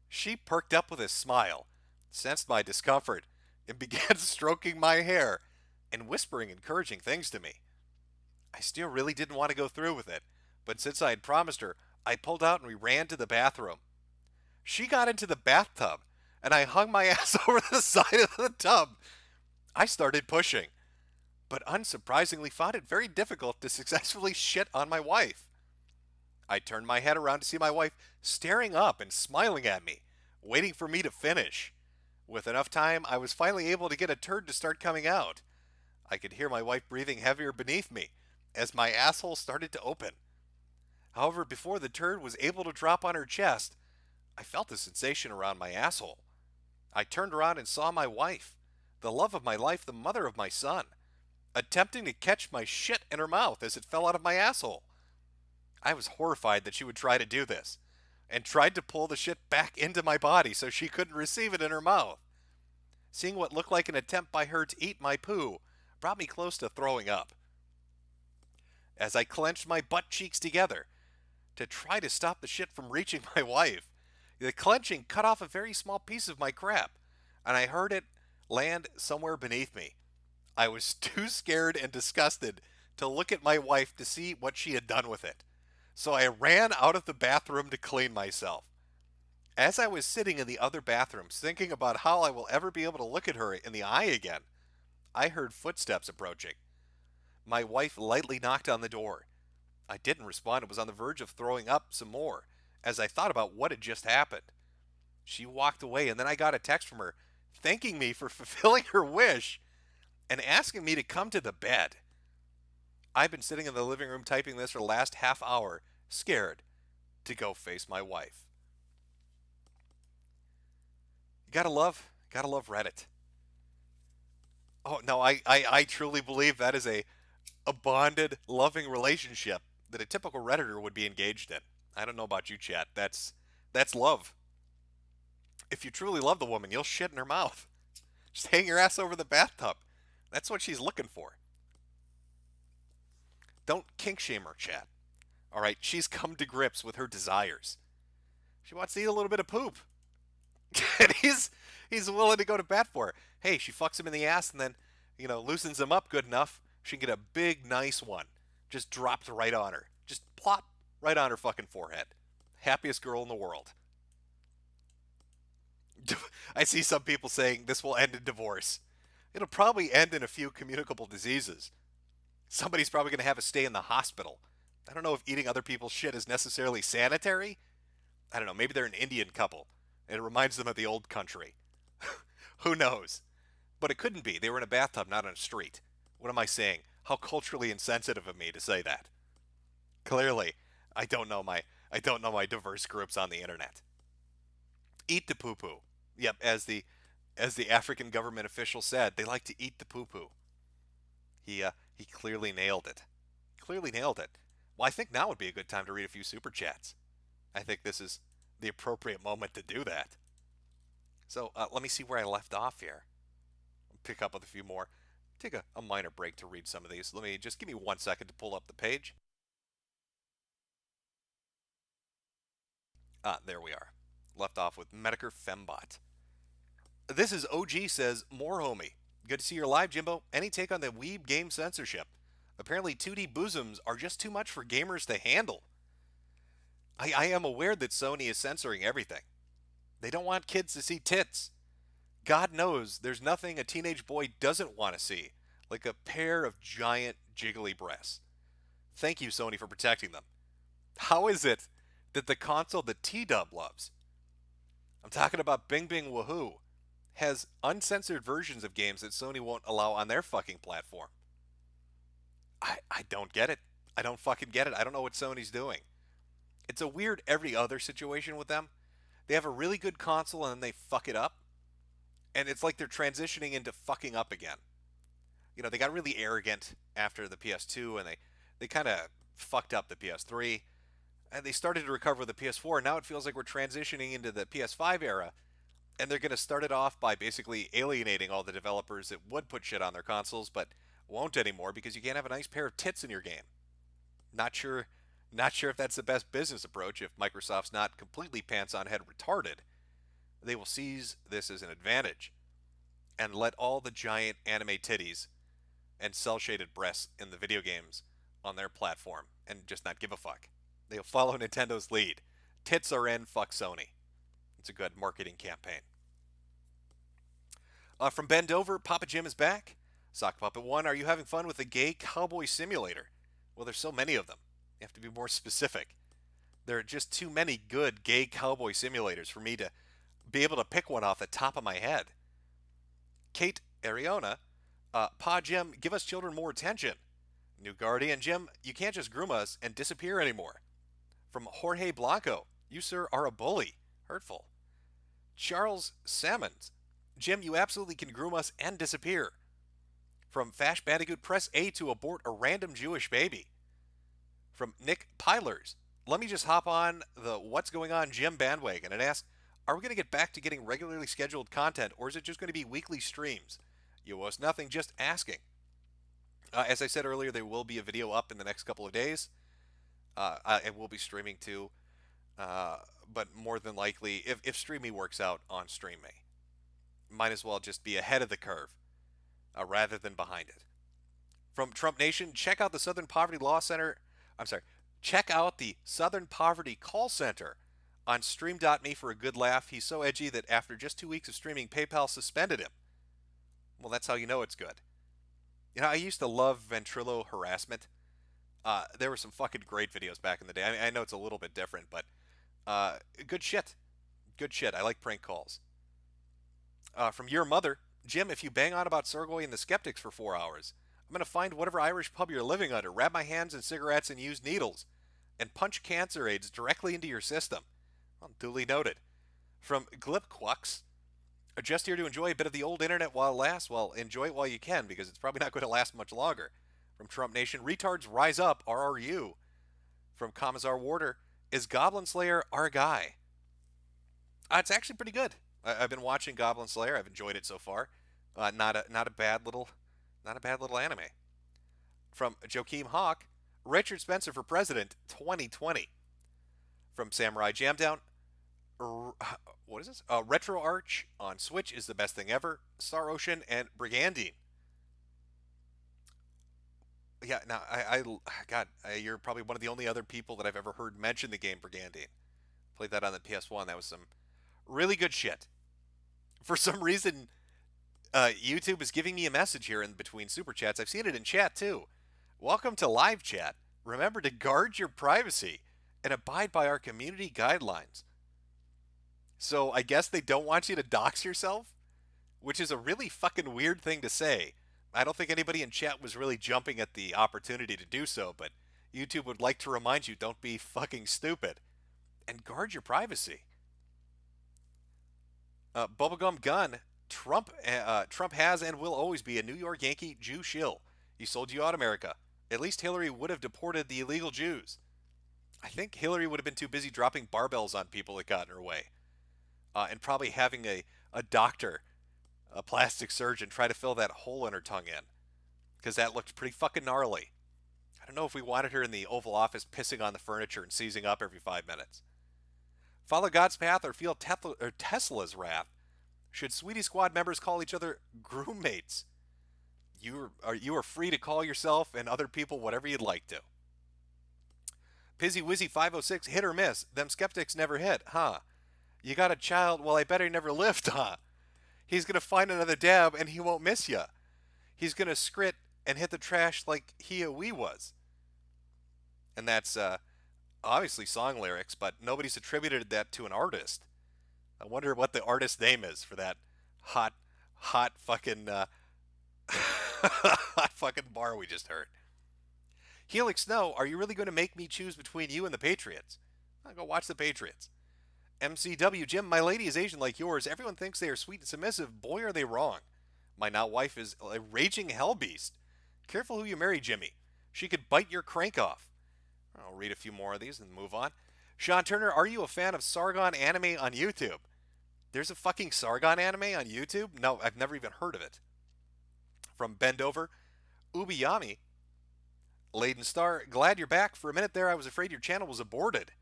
She perked up with a smile, sensed my discomfort, and began stroking my hair and whispering encouraging things to me. I still really didn't want to go through with it, but since I had promised her, I pulled out and we ran to the bathroom. She got into the bathtub, and I hung my ass over the side of the tub. I started pushing, but unsurprisingly found it very difficult to successfully shit on my wife. I turned my head around to see my wife staring up and smiling at me, waiting for me to finish. With enough time, I was finally able to get a turd to start coming out. I could hear my wife breathing heavier beneath me as my asshole started to open. However, before the turd was able to drop on her chest, I felt a sensation around my asshole. I turned around and saw my wife, the love of my life, the mother of my son, attempting to catch my shit in her mouth as it fell out of my asshole. I was horrified that she would try to do this, and tried to pull the shit back into my body so she couldn't receive it in her mouth. Seeing what looked like an attempt by her to eat my poo brought me close to throwing up. As I clenched my butt cheeks together to try to stop the shit from reaching my wife, the clenching cut off a very small piece of my crap, and I heard it land somewhere beneath me. I was too scared and disgusted to look at my wife to see what she had done with it, so I ran out of the bathroom to clean myself. As I was sitting in the other bathrooms thinking about how I will ever be able to look at her in the eye again, I heard footsteps approaching. My wife lightly knocked on the door. I didn't respond and was on the verge of throwing up some more as I thought about what had just happened. She walked away, and then I got a text from her thanking me for fulfilling her wish and asking me to come to the bed. I've been sitting in the living room typing this for the last half hour, scared to go face my wife. Gotta love Reddit. Oh, no, I truly believe that is a bonded, loving relationship that a typical Redditor would be engaged in. I don't know about you, chat. That's love. If you truly love the woman, you'll shit in her mouth. Just hang your ass over the bathtub. That's what she's looking for. Don't kink shame her, chat. All right, she's come to grips with her desires. She wants to eat a little bit of poop. And he's willing to go to bat for her. Hey, she fucks him in the ass and then, loosens him up good enough. She can get a big, nice one. Just dropped right on her. Just plop right on her fucking forehead. Happiest girl in the world. I see some people saying this will end in divorce. It'll probably end in a few communicable diseases. Somebody's probably going to have to stay in the hospital. I don't know if eating other people's shit is necessarily sanitary. I don't know. Maybe they're an Indian couple, and it reminds them of the old country. Who knows? but it couldn't be. They were in a bathtub, not on a street. What am I saying? How culturally insensitive of me to say that. Clearly, I don't know my diverse groups on the internet. Eat the poo poo. Yep, as the African government official said, they like to eat the poo poo. He clearly nailed it. Clearly nailed it. Well, I think now would be a good time to read a few super chats. I think this is the appropriate moment to do that. So let me see where I left off here. Pick up with a few more. Take a minor break to read some of these. Let me just give me 1 second to pull up the page. There we are. Left off with Medicare Fembot. This is OG says, more homie. Good to see you're live, Jimbo. Any take on the weeb game censorship? Apparently 2D bosoms are just too much for gamers to handle. I am aware that Sony is censoring everything. They don't want kids to see tits. God knows there's nothing a teenage boy doesn't want to see, like a pair of giant jiggly breasts. Thank you, Sony, for protecting them. How is it that the console that T-Dub loves, I'm talking about Bing Bing Wahoo, has uncensored versions of games that Sony won't allow on their fucking platform? I don't get it. I don't fucking get it. I don't know what Sony's doing. It's a weird every other situation with them. They have a really good console and then they fuck it up. And it's like they're transitioning into fucking up again. You know, they got really arrogant after the PS2 and they kind of fucked up the PS3. And they started to recover with the PS4. And now it feels like we're transitioning into the PS5 era. And they're going to start it off by basically alienating all the developers that would put shit on their consoles, but won't anymore because you can't have a nice pair of tits in your game. Not sure if that's the best business approach. If Microsoft's not completely pants on head retarded, they will seize this as an advantage and let all the giant anime titties and cel-shaded breasts in the video games on their platform and just not give a fuck. They'll follow Nintendo's lead. Tits are in, fuck Sony. It's a good marketing campaign. From Ben Dover, Papa Jim is back. Sock Puppet 1, are you having fun with the gay cowboy simulator? Well, there's so many of them. You have to be more specific. There are just too many good gay cowboy simulators for me to be able to pick one off the top of my head. Kate Ariona, Pa Jim, give us children more attention. New Guardian, Jim, you can't just groom us and disappear anymore. From Jorge Blanco, you sir are a bully. Hurtful. Charles Salmons, Jim, you absolutely can groom us and disappear. From Fash Bandicoot, press A to abort a random Jewish baby. From Nick Pilers, let me just hop on the What's Going On Jim bandwagon and ask, are we going to get back to getting regularly scheduled content, or is it just going to be weekly streams? You owe us nothing, just asking. As I said earlier, there will be a video up in the next couple of days. I will be streaming too, but more than likely, if Streamy works out on Stream Me, might as well just be ahead of the curve rather than behind it. From Trump Nation, check out the Southern Poverty Law Center. Check out the Southern Poverty Call Center on Stream.me for a good laugh. He's so edgy that after just 2 weeks of streaming, PayPal suspended him. Well, that's how you know it's good. You know, I used to love Ventrilo harassment. There were some fucking great videos back in the day. I mean, I know it's a little bit different, but good shit. Good shit. I like prank calls. From your mother, Jim, if you bang on about Sorgoy and the Skeptics for 4 hours, I'm going to find whatever Irish pub you're living under, wrap my hands in cigarettes and use needles, and punch cancer aids directly into your system. Well, duly noted. From Glipquux, just here to enjoy a bit of the old internet while it lasts. Well, enjoy it while you can, because it's probably not going to last much longer. From Trump Nation, retards rise up, RRU. From Commissar Warder, is Goblin Slayer our guy? It's actually pretty good. I've been watching Goblin Slayer. I've enjoyed it so far. Not a bad little anime. From Joakim Hawk, Richard Spencer for President 2020. From Samurai Jamdown, what is this? Retro Arch on Switch is the best thing ever. Star Ocean and Brigandine. Yeah, now you're probably one of the only other people that I've ever heard mention the game Brigandine. Played that on the PS1. That was some really good shit. For some reason, YouTube is giving me a message here in between super chats. I've seen it in chat too. Welcome to live chat. Remember to guard your privacy and abide by our community guidelines. So I guess they don't want you to dox yourself? which is a really fucking weird thing to say. I don't think anybody in chat was really jumping at the opportunity to do so, but YouTube would like to remind you, don't be fucking stupid. And guard your privacy. Bubblegum Gun, Trump has and will always be a New York Yankee Jew shill. He sold you out, America. At least Hillary would have deported the illegal Jews. I think Hillary would have been too busy dropping barbells on people that got in her way. And probably having a doctor, a plastic surgeon, try to fill that hole in her tongue in. Because that looked pretty fucking gnarly. I don't know if we wanted her in the Oval Office pissing on the furniture and seizing up every 5 minutes. Follow God's path or feel Tesla's wrath. Should Sweetie Squad members call each other groommates? You are free to call yourself and other people whatever you'd like to. Pizzy Wizzy 506, hit or miss. Them skeptics never hit, huh? You got a child, well I bet he never lived, huh? He's gonna find another dab and he won't miss ya. He's gonna scrit and hit the trash like he or we was. And that's obviously song lyrics, but nobody's attributed that to an artist. I wonder what the artist's name is for that hot fucking hot fucking bar we just heard. Helix Snow, are you really going to make me choose between you and the Patriots? I'll go watch the Patriots. MCW, Jim, my lady is Asian like yours. Everyone thinks they are sweet and submissive. Boy, are they wrong. My now wife is a raging hell beast. Careful who you marry, Jimmy. She could bite your crank off. I'll read a few more of these and move on. Sean Turner, are you a fan of Sargon anime on YouTube? There's a fucking Sargon anime on YouTube? No, I've never even heard of it. From Bendover, Ubiyami, Laden Star, glad you're back. For a minute there, I was afraid your channel was aborted.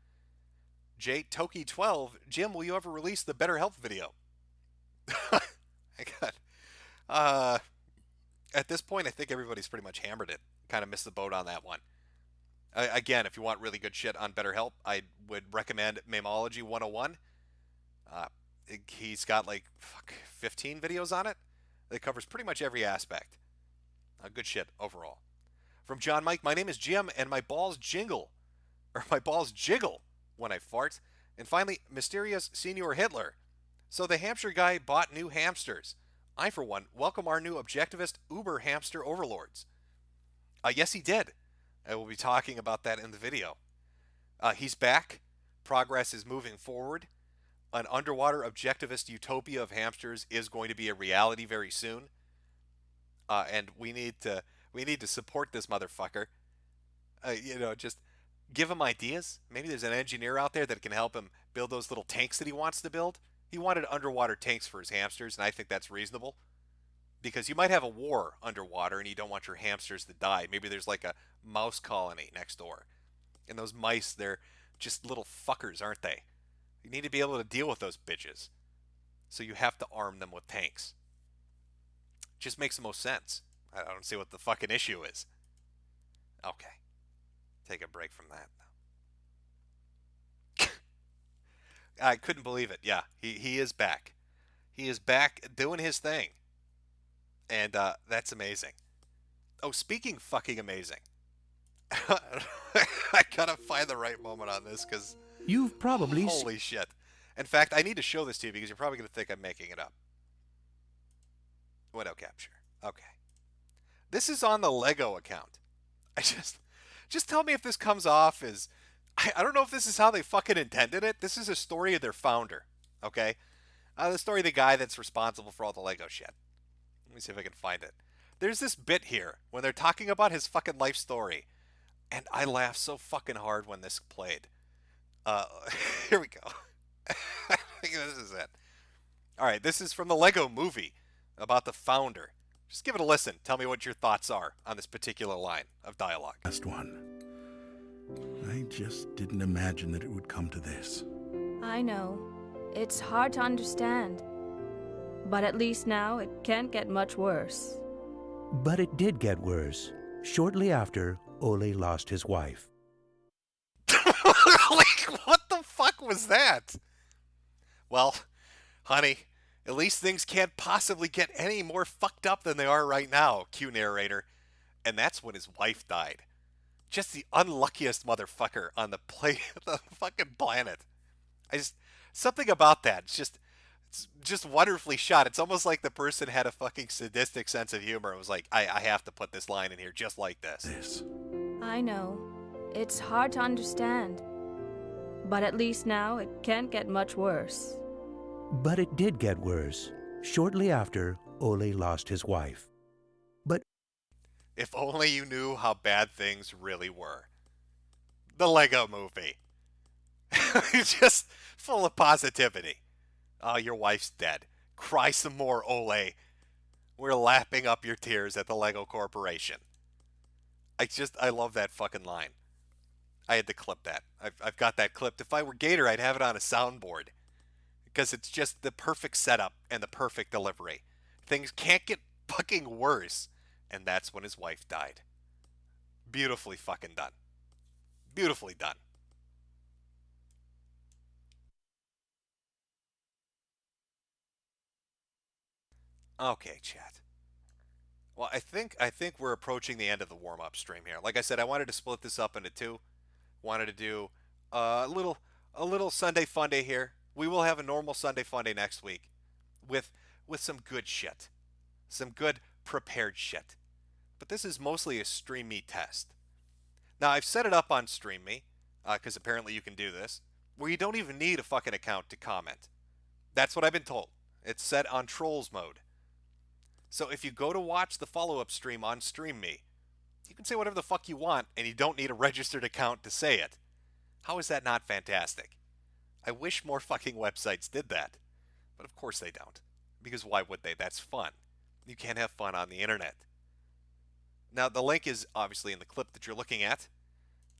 J Toki 12, Jim, will you ever release the Better Health video? I got. At this point, I think everybody's pretty much hammered it. Kind of missed the boat on that one. Again, if you want really good shit on BetterHelp, I would recommend Mamology 101. He's got like 15 videos on it. That covers pretty much every aspect. Good shit overall. From John Mike, my name is Jim, and my balls jiggle when I fart. And finally, Mysterious Senior Hitler. So the Hampture guy bought new hamsters. I, for one, welcome our new objectivist Uber hamster overlords. Yes, he did. I will be talking about that in the video. He's back. Progress is moving forward. An underwater objectivist utopia of hamsters is going to be a reality very soon. And we need to support this motherfucker. Just give him ideas. Maybe there's an engineer out there that can help him build those little tanks that he wants to build. He wanted underwater tanks for his hamsters, and I think that's reasonable. Because you might have a war underwater and you don't want your hamsters to die. Maybe there's like a mouse colony next door. And those mice, they're just little fuckers, aren't they? You need to be able to deal with those bitches. So you have to arm them with tanks. Just makes the most sense. I don't see what the fucking issue is. Okay. Take a break from that. I couldn't believe it. Yeah, he is back. He is back doing his thing. And that's amazing. Oh, speaking fucking amazing. I gotta find the right moment on this because You've probably holy shit. In fact, I need to show this to you because you're probably gonna think I'm making it up. Window capture. Okay. This is on the Lego account. I just tell me if this comes off as I don't know if this is how they fucking intended it. This is a story of their founder. Okay? The story of the guy that's responsible for all the Lego shit. Let me see if I can find it. There's this bit here when they're talking about his fucking life story. And I laughed so fucking hard when this played. Here we go. I think this is it. Alright, this is from the Lego movie about the founder. Just give it a listen. Tell me what your thoughts are on this particular line of dialogue. last one. I just didn't imagine that it would come to this. I know. It's hard to understand. But at least now it can't get much worse. But it did get worse. Shortly after, Ole lost his wife. Like, what the fuck was that? Well, honey, at least things can't possibly get any more fucked up than they are right now, cue narrator. And that's when his wife died. Just the unluckiest motherfucker on the fucking planet. Something about that. It's It's just wonderfully shot. It's almost like the person had a fucking sadistic sense of humor and was like, I have to put this line in here just like this. This. I know. It's hard to understand. But at least now it can't get much worse. But it did get worse shortly after Ole lost his wife. But If only you knew how bad things really were. The Lego Movie. Just full of positivity. Oh, your wife's dead. Cry some more, Ole. We're lapping up your tears at the Lego Corporation. I love that fucking line. I had to clip that. I've got that clipped. If I were Gator, I'd have it on a soundboard. Because it's just the perfect setup and the perfect delivery. Things can't get fucking worse. And that's when his wife died. Beautifully fucking done. Beautifully done. Okay, chat. Well, I think we're approaching the end of the warm-up stream here. Like I said, I wanted to split this up into two. Wanted to do a little Sunday Funday here. We will have a normal Sunday Funday next week with some good shit. Some good prepared shit. But this is mostly a Stream Me test. Now, I've set it up on Stream Me, because apparently you can do this, where you don't even need a fucking account to comment. That's what I've been told. It's set on Trolls mode. So if you go to watch the follow-up stream on Stream Me, you can say whatever the fuck you want, and you don't need a registered account to say it. How is that not fantastic? I wish more fucking websites did that. But of course they don't. Because why would they? That's fun. You can't have fun on the internet. Now, the link is obviously in the clip that you're looking at.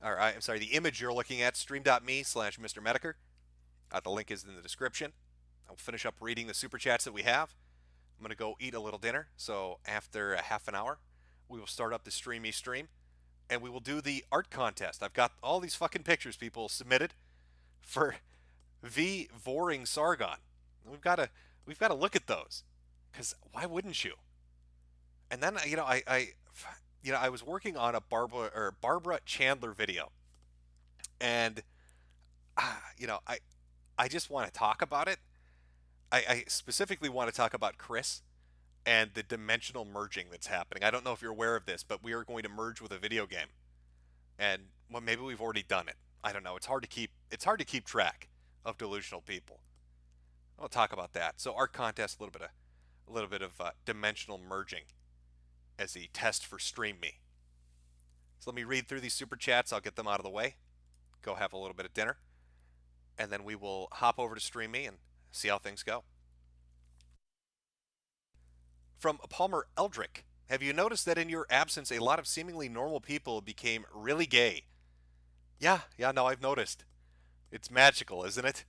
Or, I'm sorry, the image you're looking at, stream.me/Mr. Mediker. The link is in the description. I'll finish up reading the super chats that we have. I'm going to go eat a little dinner. So after a half an hour, we will start up the Stream Me stream. And we will do the art contest. I've got all these fucking pictures people submitted for V. Voring Sargon. We've got to look at those. Because why wouldn't you? And then, I was working on a Barbara Chandler video. And, I just want to talk about it. I specifically want to talk about Chris and the dimensional merging that's happening. I don't know if you're aware of this, but we are going to merge with a video game. And well, maybe we've already done it. I don't know. It's hard to keep track of delusional people. I'll talk about that. So art contest, a little bit of dimensional merging as the test for Stream Me. So let me read through these super chats. I'll get them out of the way. Go have a little bit of dinner. And then we will hop over to Stream Me and see how things go. From Palmer Eldrick, have you noticed that in your absence a lot of seemingly normal people became really gay? Yeah, no, I've noticed. It's magical, isn't it?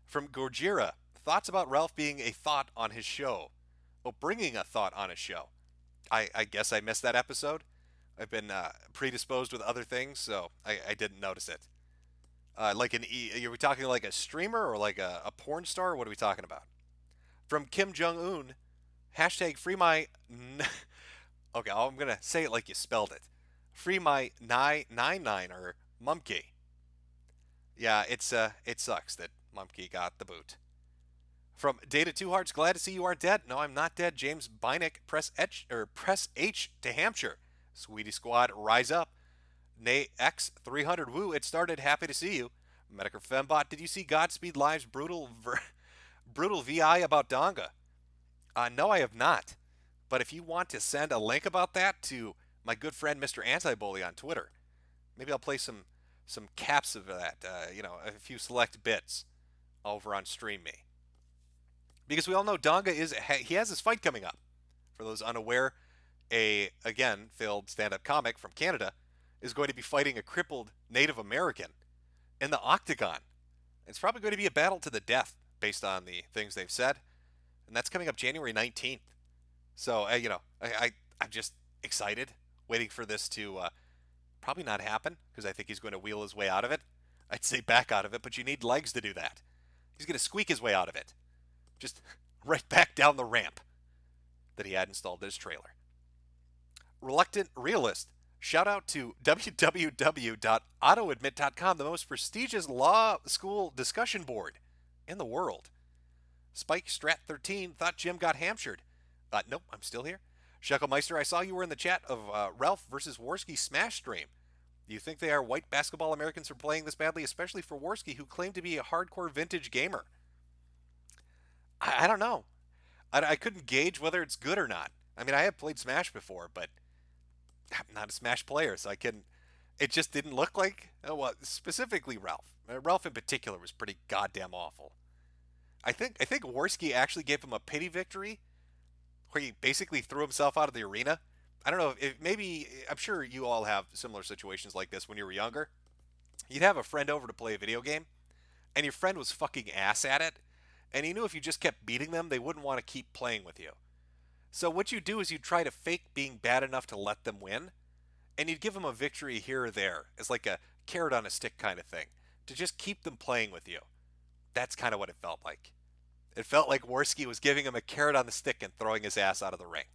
From Gorgira, thoughts about Ralph being a thought on his show. Well, bringing a thought on his show. I guess I missed that episode. I've been predisposed with other things, so I didn't notice it. Are we talking like a streamer or like a porn star? What are we talking about? From Kim Jong-un, hashtag free my... Okay, I'm going to say it like you spelled it. Free my 999er Mumkey. Yeah, it sucks that Mumkey got the boot. From Data Two Hearts, glad to see you aren't dead. No, I'm not dead. James Bynick, press H to Hampture. Sweetie Squad, rise up. Nay X 300 woo. It started. Happy to see you. Mediker Fembot, did you see Godspeed Live's brutal VI about Donga? No, I have not. But if you want to send a link about that to my good friend Mr. Antibully on Twitter, maybe I'll play some caps of that. A few select bits over on Stream Me. Because we all know Donga he has his fight coming up. For those unaware, a again failed stand-up comic from Canada is going to be fighting a crippled Native American in the Octagon. It's probably going to be a battle to the death based on the things they've said, and that's coming up January 19th. So I'm just excited, waiting for this to probably not happen because I think he's going to wheel his way out of it. I'd say back out of it, but you need legs to do that. He's going to squeak his way out of it. Just right back down the ramp that he had installed in his trailer. Reluctant Realist. Shout out to www.autoadmit.com, the most prestigious law school discussion board in the world. Spike Strat 13 thought Jim got Hamptured. Nope, I'm still here. Shekelmeister, I saw you were in the chat of Ralph versus Worski Smash stream. Do you think they are white basketball Americans for playing this badly, especially for Worski, who claimed to be a hardcore vintage gamer? I don't know. I couldn't gauge whether it's good or not. I mean, I have played Smash before, but I'm not a Smash player, so I can. It just didn't look like. Well, specifically Ralph. Ralph in particular was pretty goddamn awful. I think Worski actually gave him a pity victory, where he basically threw himself out of the arena. I don't know if maybe I'm sure you all have similar situations like this when you were younger. You'd have a friend over to play a video game, and your friend was fucking ass at it, and you knew if you just kept beating them, they wouldn't want to keep playing with you. So what you do is you try to fake being bad enough to let them win, and you'd give them a victory here or there as like a carrot on a stick kind of thing to just keep them playing with you. That's kind of what it felt like. It felt like Worski was giving him a carrot on the stick and throwing his ass out of the ring.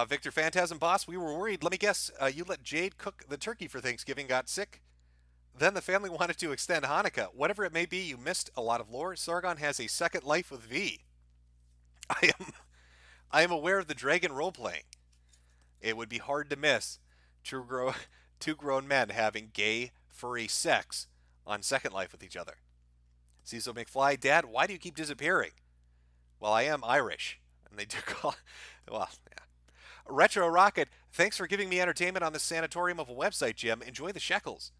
Victor Phantasm Boss, we were worried. Let me guess, you let Jade cook the turkey for Thanksgiving, got sick? Then the family wanted to extend Hanukkah. Whatever it may be, you missed a lot of lore. Sargon has a second life with V. I am aware of the dragon role-playing. It would be hard to miss two grown men having gay, furry sex on Second Life with each other. Cecil McFly, Dad, why do you keep disappearing? Well, I am Irish, and they do call. Well, yeah. Retro Rocket, thanks for giving me entertainment on this sanatorium of a website, Jim. Enjoy the shekels.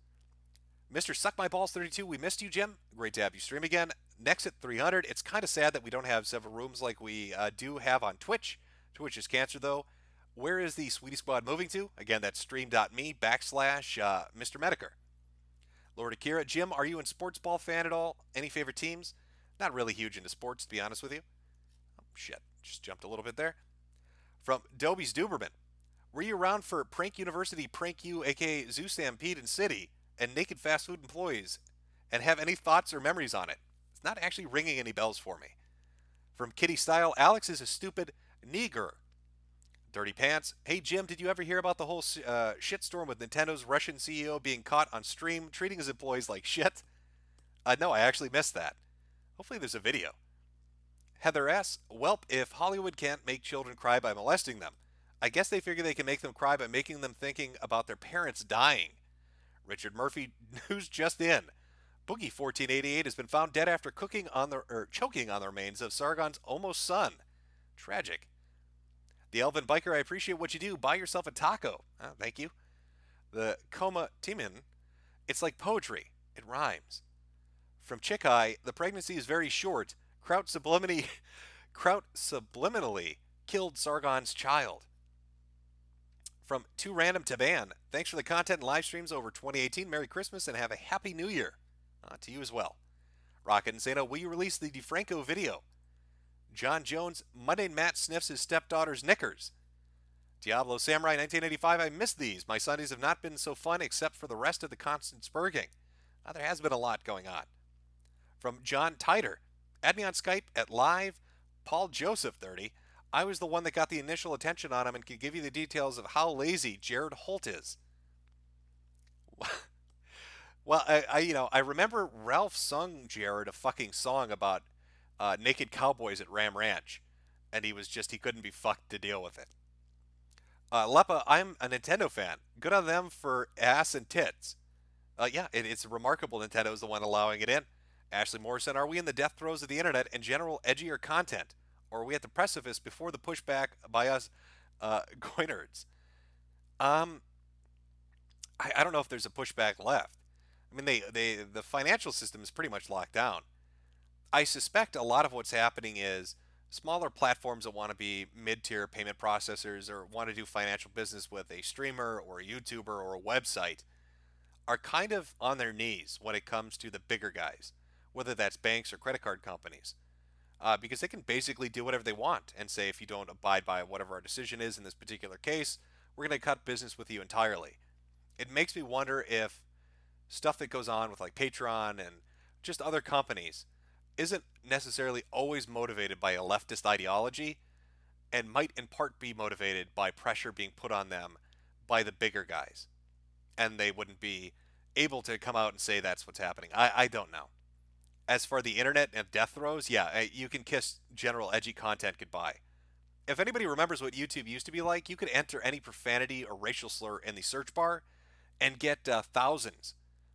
Mr. Suck My Balls 32, we missed you, Jim. Great to have you stream again. Next at 300. It's kind of sad that we don't have several rooms like we do have on Twitch. Twitch is cancer, though. Where is the Sweetie Squad moving to? Again, that's stream.me/Mr. Mediker. Lord Akira, Jim, are you a sports ball fan at all? Any favorite teams? Not really huge into sports, to be honest with you. Oh, shit. Just jumped a little bit there. From Dobie's Duberman. Were you around for Prank University, Prank U, aka Zoo Stampede in City, and Naked Fast Food Employees, and have any thoughts or memories on it? It's not actually ringing any bells for me. From Kitty Style, Alex is a stupid nigger. Dirty Pants. Hey, Jim, did you ever hear about the whole shitstorm with Nintendo's Russian CEO being caught on stream treating his employees like shit? No, I actually missed that. Hopefully there's a video. Heather S. Welp, if Hollywood can't make children cry by molesting them, I guess they figure they can make them cry by making them thinking about their parents dying. Richard Murphy, who's just in. Boogie 1488 has been found dead after choking on the remains of Sargon's almost son. Tragic. The Elvin Biker, I appreciate what you do. Buy yourself a taco. Thank you. The Coma Timin, it's like poetry. It rhymes. From Chick Eye, the pregnancy is very short. Kraut subliminally killed Sargon's child. From Too Random to Ban, thanks for the content and live streams over 2018. Merry Christmas and have a Happy New Year. To you as well. Rocket and Zeno, will you release the DeFranco video? John Jones, Mundane Matt sniffs his stepdaughter's knickers. Diablo Samurai 1985, I missed these. My Sundays have not been so fun except for the rest of the constant spurging. There has been a lot going on. From John Titer, add me on Skype at live Paul Joseph 30. I was the one that got the initial attention on him and can give you the details of how lazy Jared Holt is. Well, I remember Ralph sung Jared a fucking song about naked cowboys at Ram Ranch, and he couldn't be fucked to deal with it. Lepa, I'm a Nintendo fan. Good on them for ass and tits. Yeah, it's remarkable Nintendo is the one allowing it in. Ashley Morrison, are we in the death throes of the internet and general edgier content? Or are we at the precipice before the pushback by us goinerds? I don't know if there's a pushback left. I mean, the financial system is pretty much locked down. I suspect a lot of what's happening is smaller platforms that want to be mid-tier payment processors or want to do financial business with a streamer or a YouTuber or a website are kind of on their knees when it comes to the bigger guys, whether that's banks or credit card companies. Because they can basically do whatever they want and say, if you don't abide by whatever our decision is in this particular case, we're going to cut business with you entirely. It makes me wonder if stuff that goes on with like Patreon and just other companies isn't necessarily always motivated by a leftist ideology and might in part be motivated by pressure being put on them by the bigger guys. And they wouldn't be able to come out and say that's what's happening. I don't know. As for the internet and death throes, yeah, you can kiss general edgy content goodbye. If anybody remembers what YouTube used to be like, you could enter any profanity or racial slur in the search bar and get thousands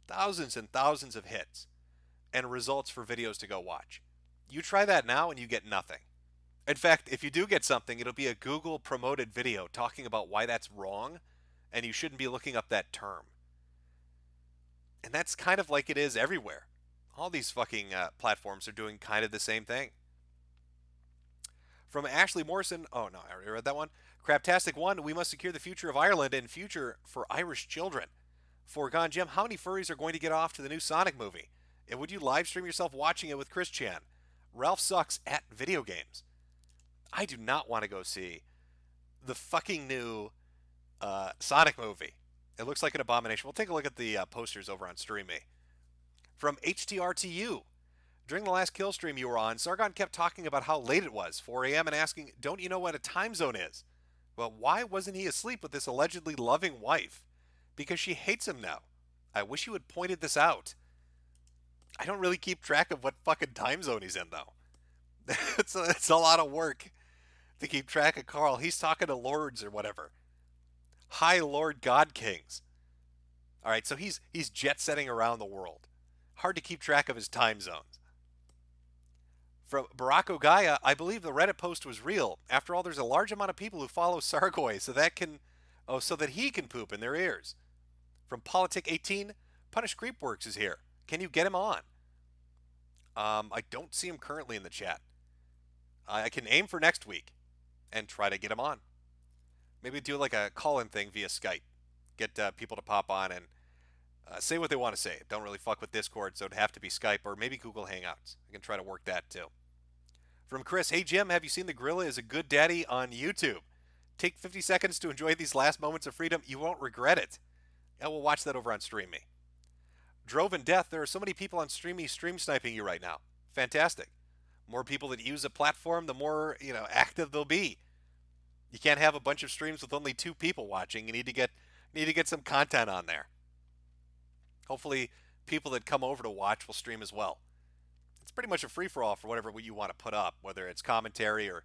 and thousands of hits and results for videos to go watch. You try that now and you get nothing. In fact, if you do get something, it'll be a Google promoted video talking about why that's wrong and you shouldn't be looking up that term. And that's kind of like it is everywhere. All these fucking platforms are doing kind of the same thing. From Ashley Morrison, oh no, I already read that one. Craptastic 1, we must secure the future of Ireland and future for Irish children. Foregone Jim, how many furries are going to get off to the new Sonic movie? And would you live stream yourself watching it with Chris Chan? Ralph sucks at video games. I do not want to go see the fucking new Sonic movie. It looks like an abomination. We'll take a look at the posters over on StreamMe. From HTRTU, during the last kill stream you were on, Sargon kept talking about how late it was, 4 a.m., and asking, don't you know what a time zone is? Well, why wasn't he asleep with this allegedly loving wife? Because she hates him now. I wish you had pointed this out. I don't really keep track of what fucking time zone he's in, though. It's a lot of work to keep track of Carl. He's talking to lords or whatever. High Lord God Kings. All right, so he's jet-setting around the world. Hard to keep track of his time zones. From Barack Ogaya, I believe the Reddit post was real. After all, there's a large amount of people who follow Sargoy, so that he can poop in their ears. From Politic18, Punish Creepworks is here. Can you get him on? I don't see him currently in the chat. I can aim for next week and try to get him on. Maybe do like a call-in thing via Skype. Get people to pop on and say what they want to say. Don't really fuck with Discord, so it'd have to be Skype or maybe Google Hangouts. I can try to work that too. From Chris, hey Jim, have you seen the Gorilla is a Good Daddy on YouTube? Take 50 seconds to enjoy these last moments of freedom. You won't regret it. Yeah, we'll watch that over on StreamMe. Drove in Death, there are so many people on StreamMe stream sniping you right now. Fantastic. More people that use a platform, the more active they'll be. You can't have a bunch of streams with only 2 people watching. You need to get some content on there. Hopefully, people that come over to watch will stream as well. It's pretty much a free-for-all for whatever you want to put up, whether it's commentary or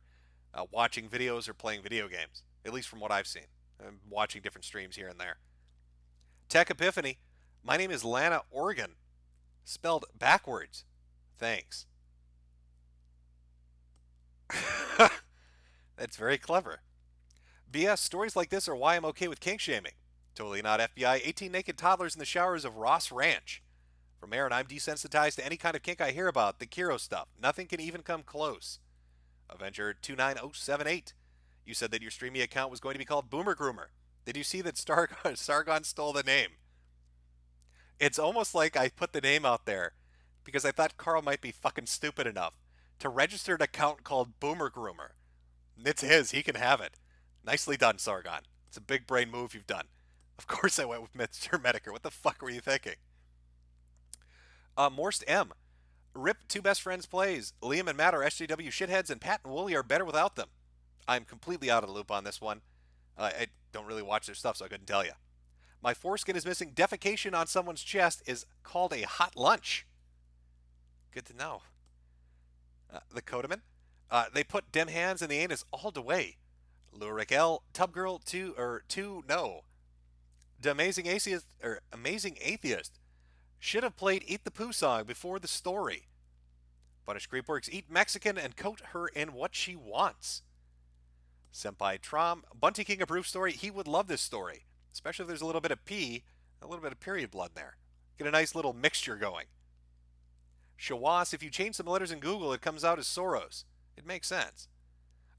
watching videos or playing video games, at least from what I've seen. I'm watching different streams here and there. Tech Epiphany, my name is Lana Organ, spelled backwards. Thanks. That's very clever. BS, stories like this are why I'm okay with kink shaming. Totally not FBI. 18 naked toddlers in the showers of Ross Ranch. From Aaron, I'm desensitized to any kind of kink I hear about. The Kiro stuff. Nothing can even come close. Avenger 29078. You said that your streamy account was going to be called Boomer Groomer. Did you see that Sargon stole the name? It's almost like I put the name out there because I thought Carl might be fucking stupid enough to register an account called Boomer Groomer. It's his. He can have it. Nicely done, Sargon. It's a big brain move you've done. Of course I went with Mr. Medicare. What the fuck were you thinking? Morst M. Rip 2 best friends plays. Liam and Matt are SJW shitheads, and Pat and Wooly are better without them. I'm completely out of the loop on this one. I don't really watch their stuff, so I couldn't tell you. My foreskin is missing. Defecation on someone's chest is called a hot lunch. Good to know. The Codaman. They put dem hands in the anus all the way. Lurik L. Tubgirl 2 no. The Amazing Atheist should have played Eat the Pooh song before the story. Punish Creepworks, eat Mexican and coat her in what she wants. Senpai Trom, Bunty King approved story. He would love this story, especially if there's a little bit of pee, a little bit of period blood there. Get a nice little mixture going. Shawas, if you change some letters in Google, it comes out as Soros. It makes sense.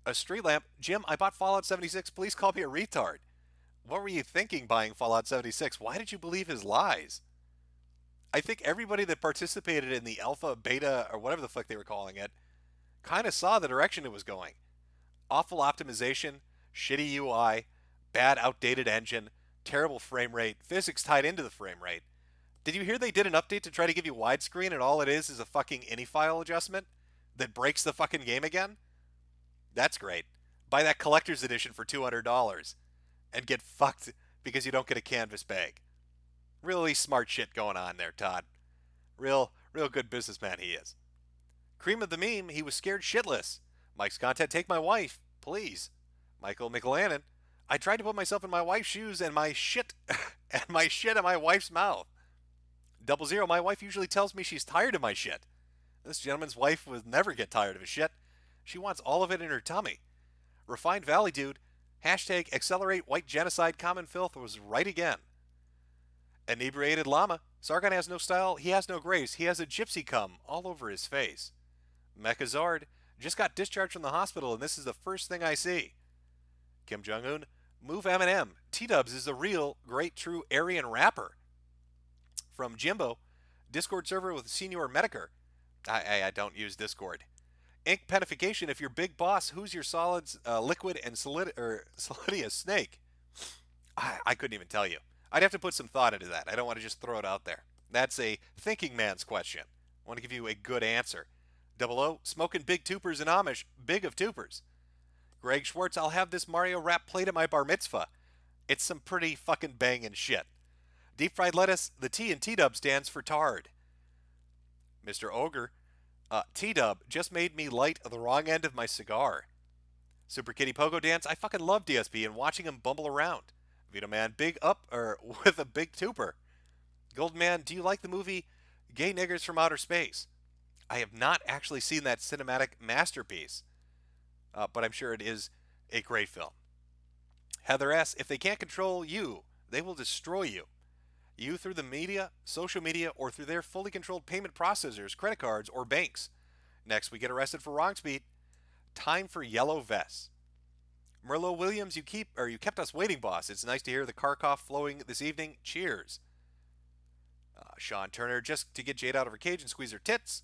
A street lamp. Jim, I bought Fallout 76. Please call me a retard. What were you thinking buying Fallout 76? Why did you believe his lies? I think everybody that participated in the alpha, beta, or whatever the fuck they were calling it, kind of saw the direction it was going. Awful optimization, shitty UI, bad outdated engine, terrible frame rate, physics tied into the frame rate. Did you hear they did an update to try to give you widescreen and all it is a fucking ini file adjustment that breaks the fucking game again? That's great. Buy that collector's edition for $200 and get fucked because you don't get a canvas bag. Really smart shit going on there, Todd. Real Real good businessman he is. Cream of the meme, he was scared shitless. Mike's content, take my wife, please. Michael McLannan, I tried to put myself in my wife's shoes and my shit and my shit in my wife's mouth. 00, my wife usually tells me she's tired of my shit. This gentleman's wife would never get tired of his shit. She wants all of it in her tummy. Refined Valley Dude, hashtag accelerate white genocide common filth was right again. Inebriated Llama, Sargon has no style, he has no grace, he has a gypsy cum all over his face. Mechazard, just got discharged from the hospital and this is the first thing I see. Kim Jong-un, move Eminem, T-Dubs is the real, great, true Aryan rapper. From Jimbo, Discord server with Senior Medicare. I don't use Discord. Ink Penification, if you're big boss, who's your solids, liquid, and solidious snake? I couldn't even tell you. I'd have to put some thought into that. I don't want to just throw it out there. That's a thinking man's question. I want to give you a good answer. 00, smoking big tupers in Amish, big of tupers. Greg Schwartz, I'll have this Mario rap played at my bar mitzvah. It's some pretty fucking banging shit. Deep fried lettuce, the T in T-Dub stands for tard. Mr. Ogre, T-Dub just made me light the wrong end of my cigar. Super Kitty Pogo Dance, I fucking love DSP and watching him bumble around. Vito Man, big up, or with a big tuper. Gold Man, do you like the movie Gay Niggers from Outer Space? I have not actually seen that cinematic masterpiece, but I'm sure it is a great film. Heather S., if they can't control you, they will destroy you. You through the media, social media, or through their fully controlled payment processors, credit cards, or banks. Next, we get arrested for wrong speed. Time for yellow vests. Merlot Williams, you kept us waiting, boss. It's nice to hear the car cough flowing this evening. Cheers. Sean Turner, just to get Jade out of her cage and squeeze her tits.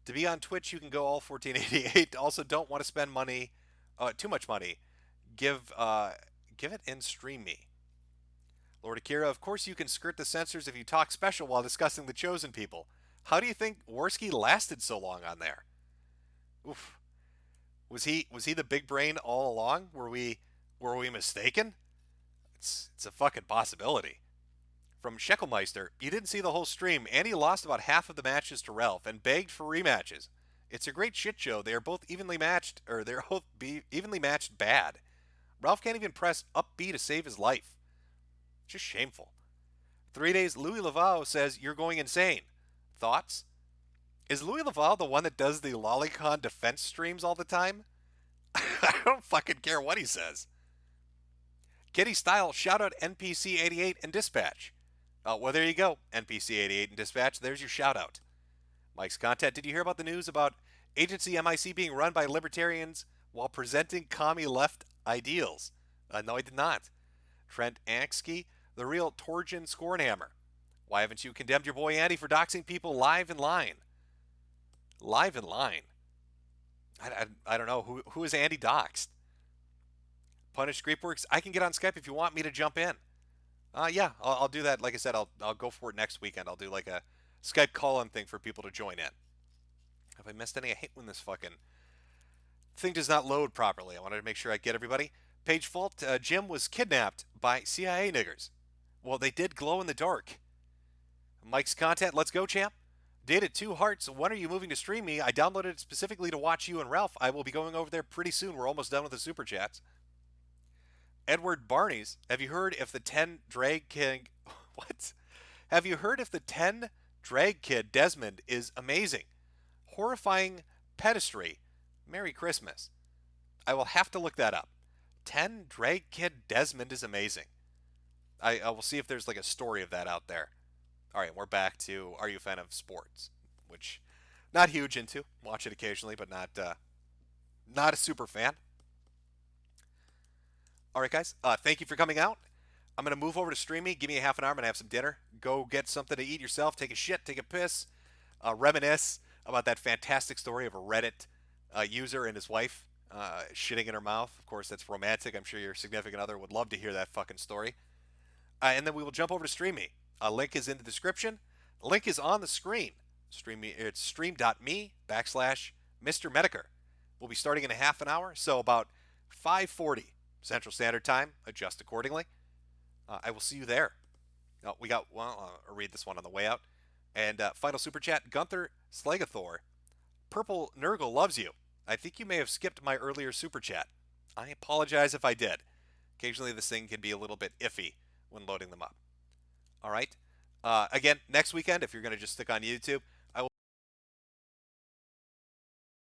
To be on Twitch, you can go all 1488. Also, don't want to spend money, too much money. Give it and stream me. Lord Akira, of course you can skirt the censors if you talk special while discussing the chosen people. How do you think Worski lasted so long on there? Oof. Was he the big brain all along? Were we mistaken? It's a fucking possibility. From Scheckelmeister, you didn't see the whole stream. Andy lost about half of the matches to Ralph and begged for rematches. It's a great shit show. They are both evenly matched, or they're both evenly matched bad. Ralph can't even press up B to save his life. Just shameful. 3 days, Louis Laval says, you're going insane. Thoughts? Is Louis Laval the one that does the Lolicon defense streams all the time? I don't fucking care what he says. Kitty Style, shout out NPC88 and Dispatch. Well, there you go, NPC88 and Dispatch. There's your shout out. Mike's content. Did you hear about the news about Agency MIC being run by libertarians while presenting commie left ideals? No, I did not. Trent Anksky, the real Torgen Scornhammer. Why haven't you condemned your boy Andy for doxing people live in line? Live in line? I don't know. Who is Andy doxed? Punished Creepworks, I can get on Skype if you want me to jump in. Yeah, I'll do that. Like I said, I'll go for it next weekend. I'll do like a Skype call-in thing for people to join in. Have I missed any? I hate when this fucking thing does not load properly. I wanted to make sure I get everybody. Page Fault, Jim was kidnapped by CIA niggers. Well, they did glow in the dark. Mike's content, let's go, champ. Dated 2 hearts. When are you moving to stream me? I downloaded it specifically to watch you and Ralph. I will be going over there pretty soon. We're almost done with the super chats. Edward Barney's, have you heard if the 10 drag king... What? Have you heard if the 10 drag kid Desmond is amazing? Horrifying pedestry. Merry Christmas. I will have to look that up. 10 drag kid Desmond is amazing. I will see if there's like a story of that out there. All right, we're back to Are You a Fan of Sports? Which, not huge into. Watch it occasionally, but not a super fan. All right, guys. Thank you for coming out. I'm going to move over to streaming. Give me a half an hour. I'm going to have some dinner. Go get something to eat yourself. Take a shit. Take a piss. Reminisce about that fantastic story of a Reddit user and his wife shitting in her mouth. Of course, that's romantic. I'm sure your significant other would love to hear that fucking story. And then we will jump over to StreamMe. Link is in the description. Link is on the screen. It's stream.me/Mr. Medicare. We'll be starting in a half an hour, so about 5:40 Central Standard Time. Adjust accordingly. I will see you there. I'll read this one on the way out. And final super chat, Gunther Slegathor. Purple Nurgle loves you. I think you may have skipped my earlier super chat. I apologize if I did. Occasionally this thing can be a little bit iffy when loading them up. All right. Again, next weekend, if you're going to just stick on YouTube,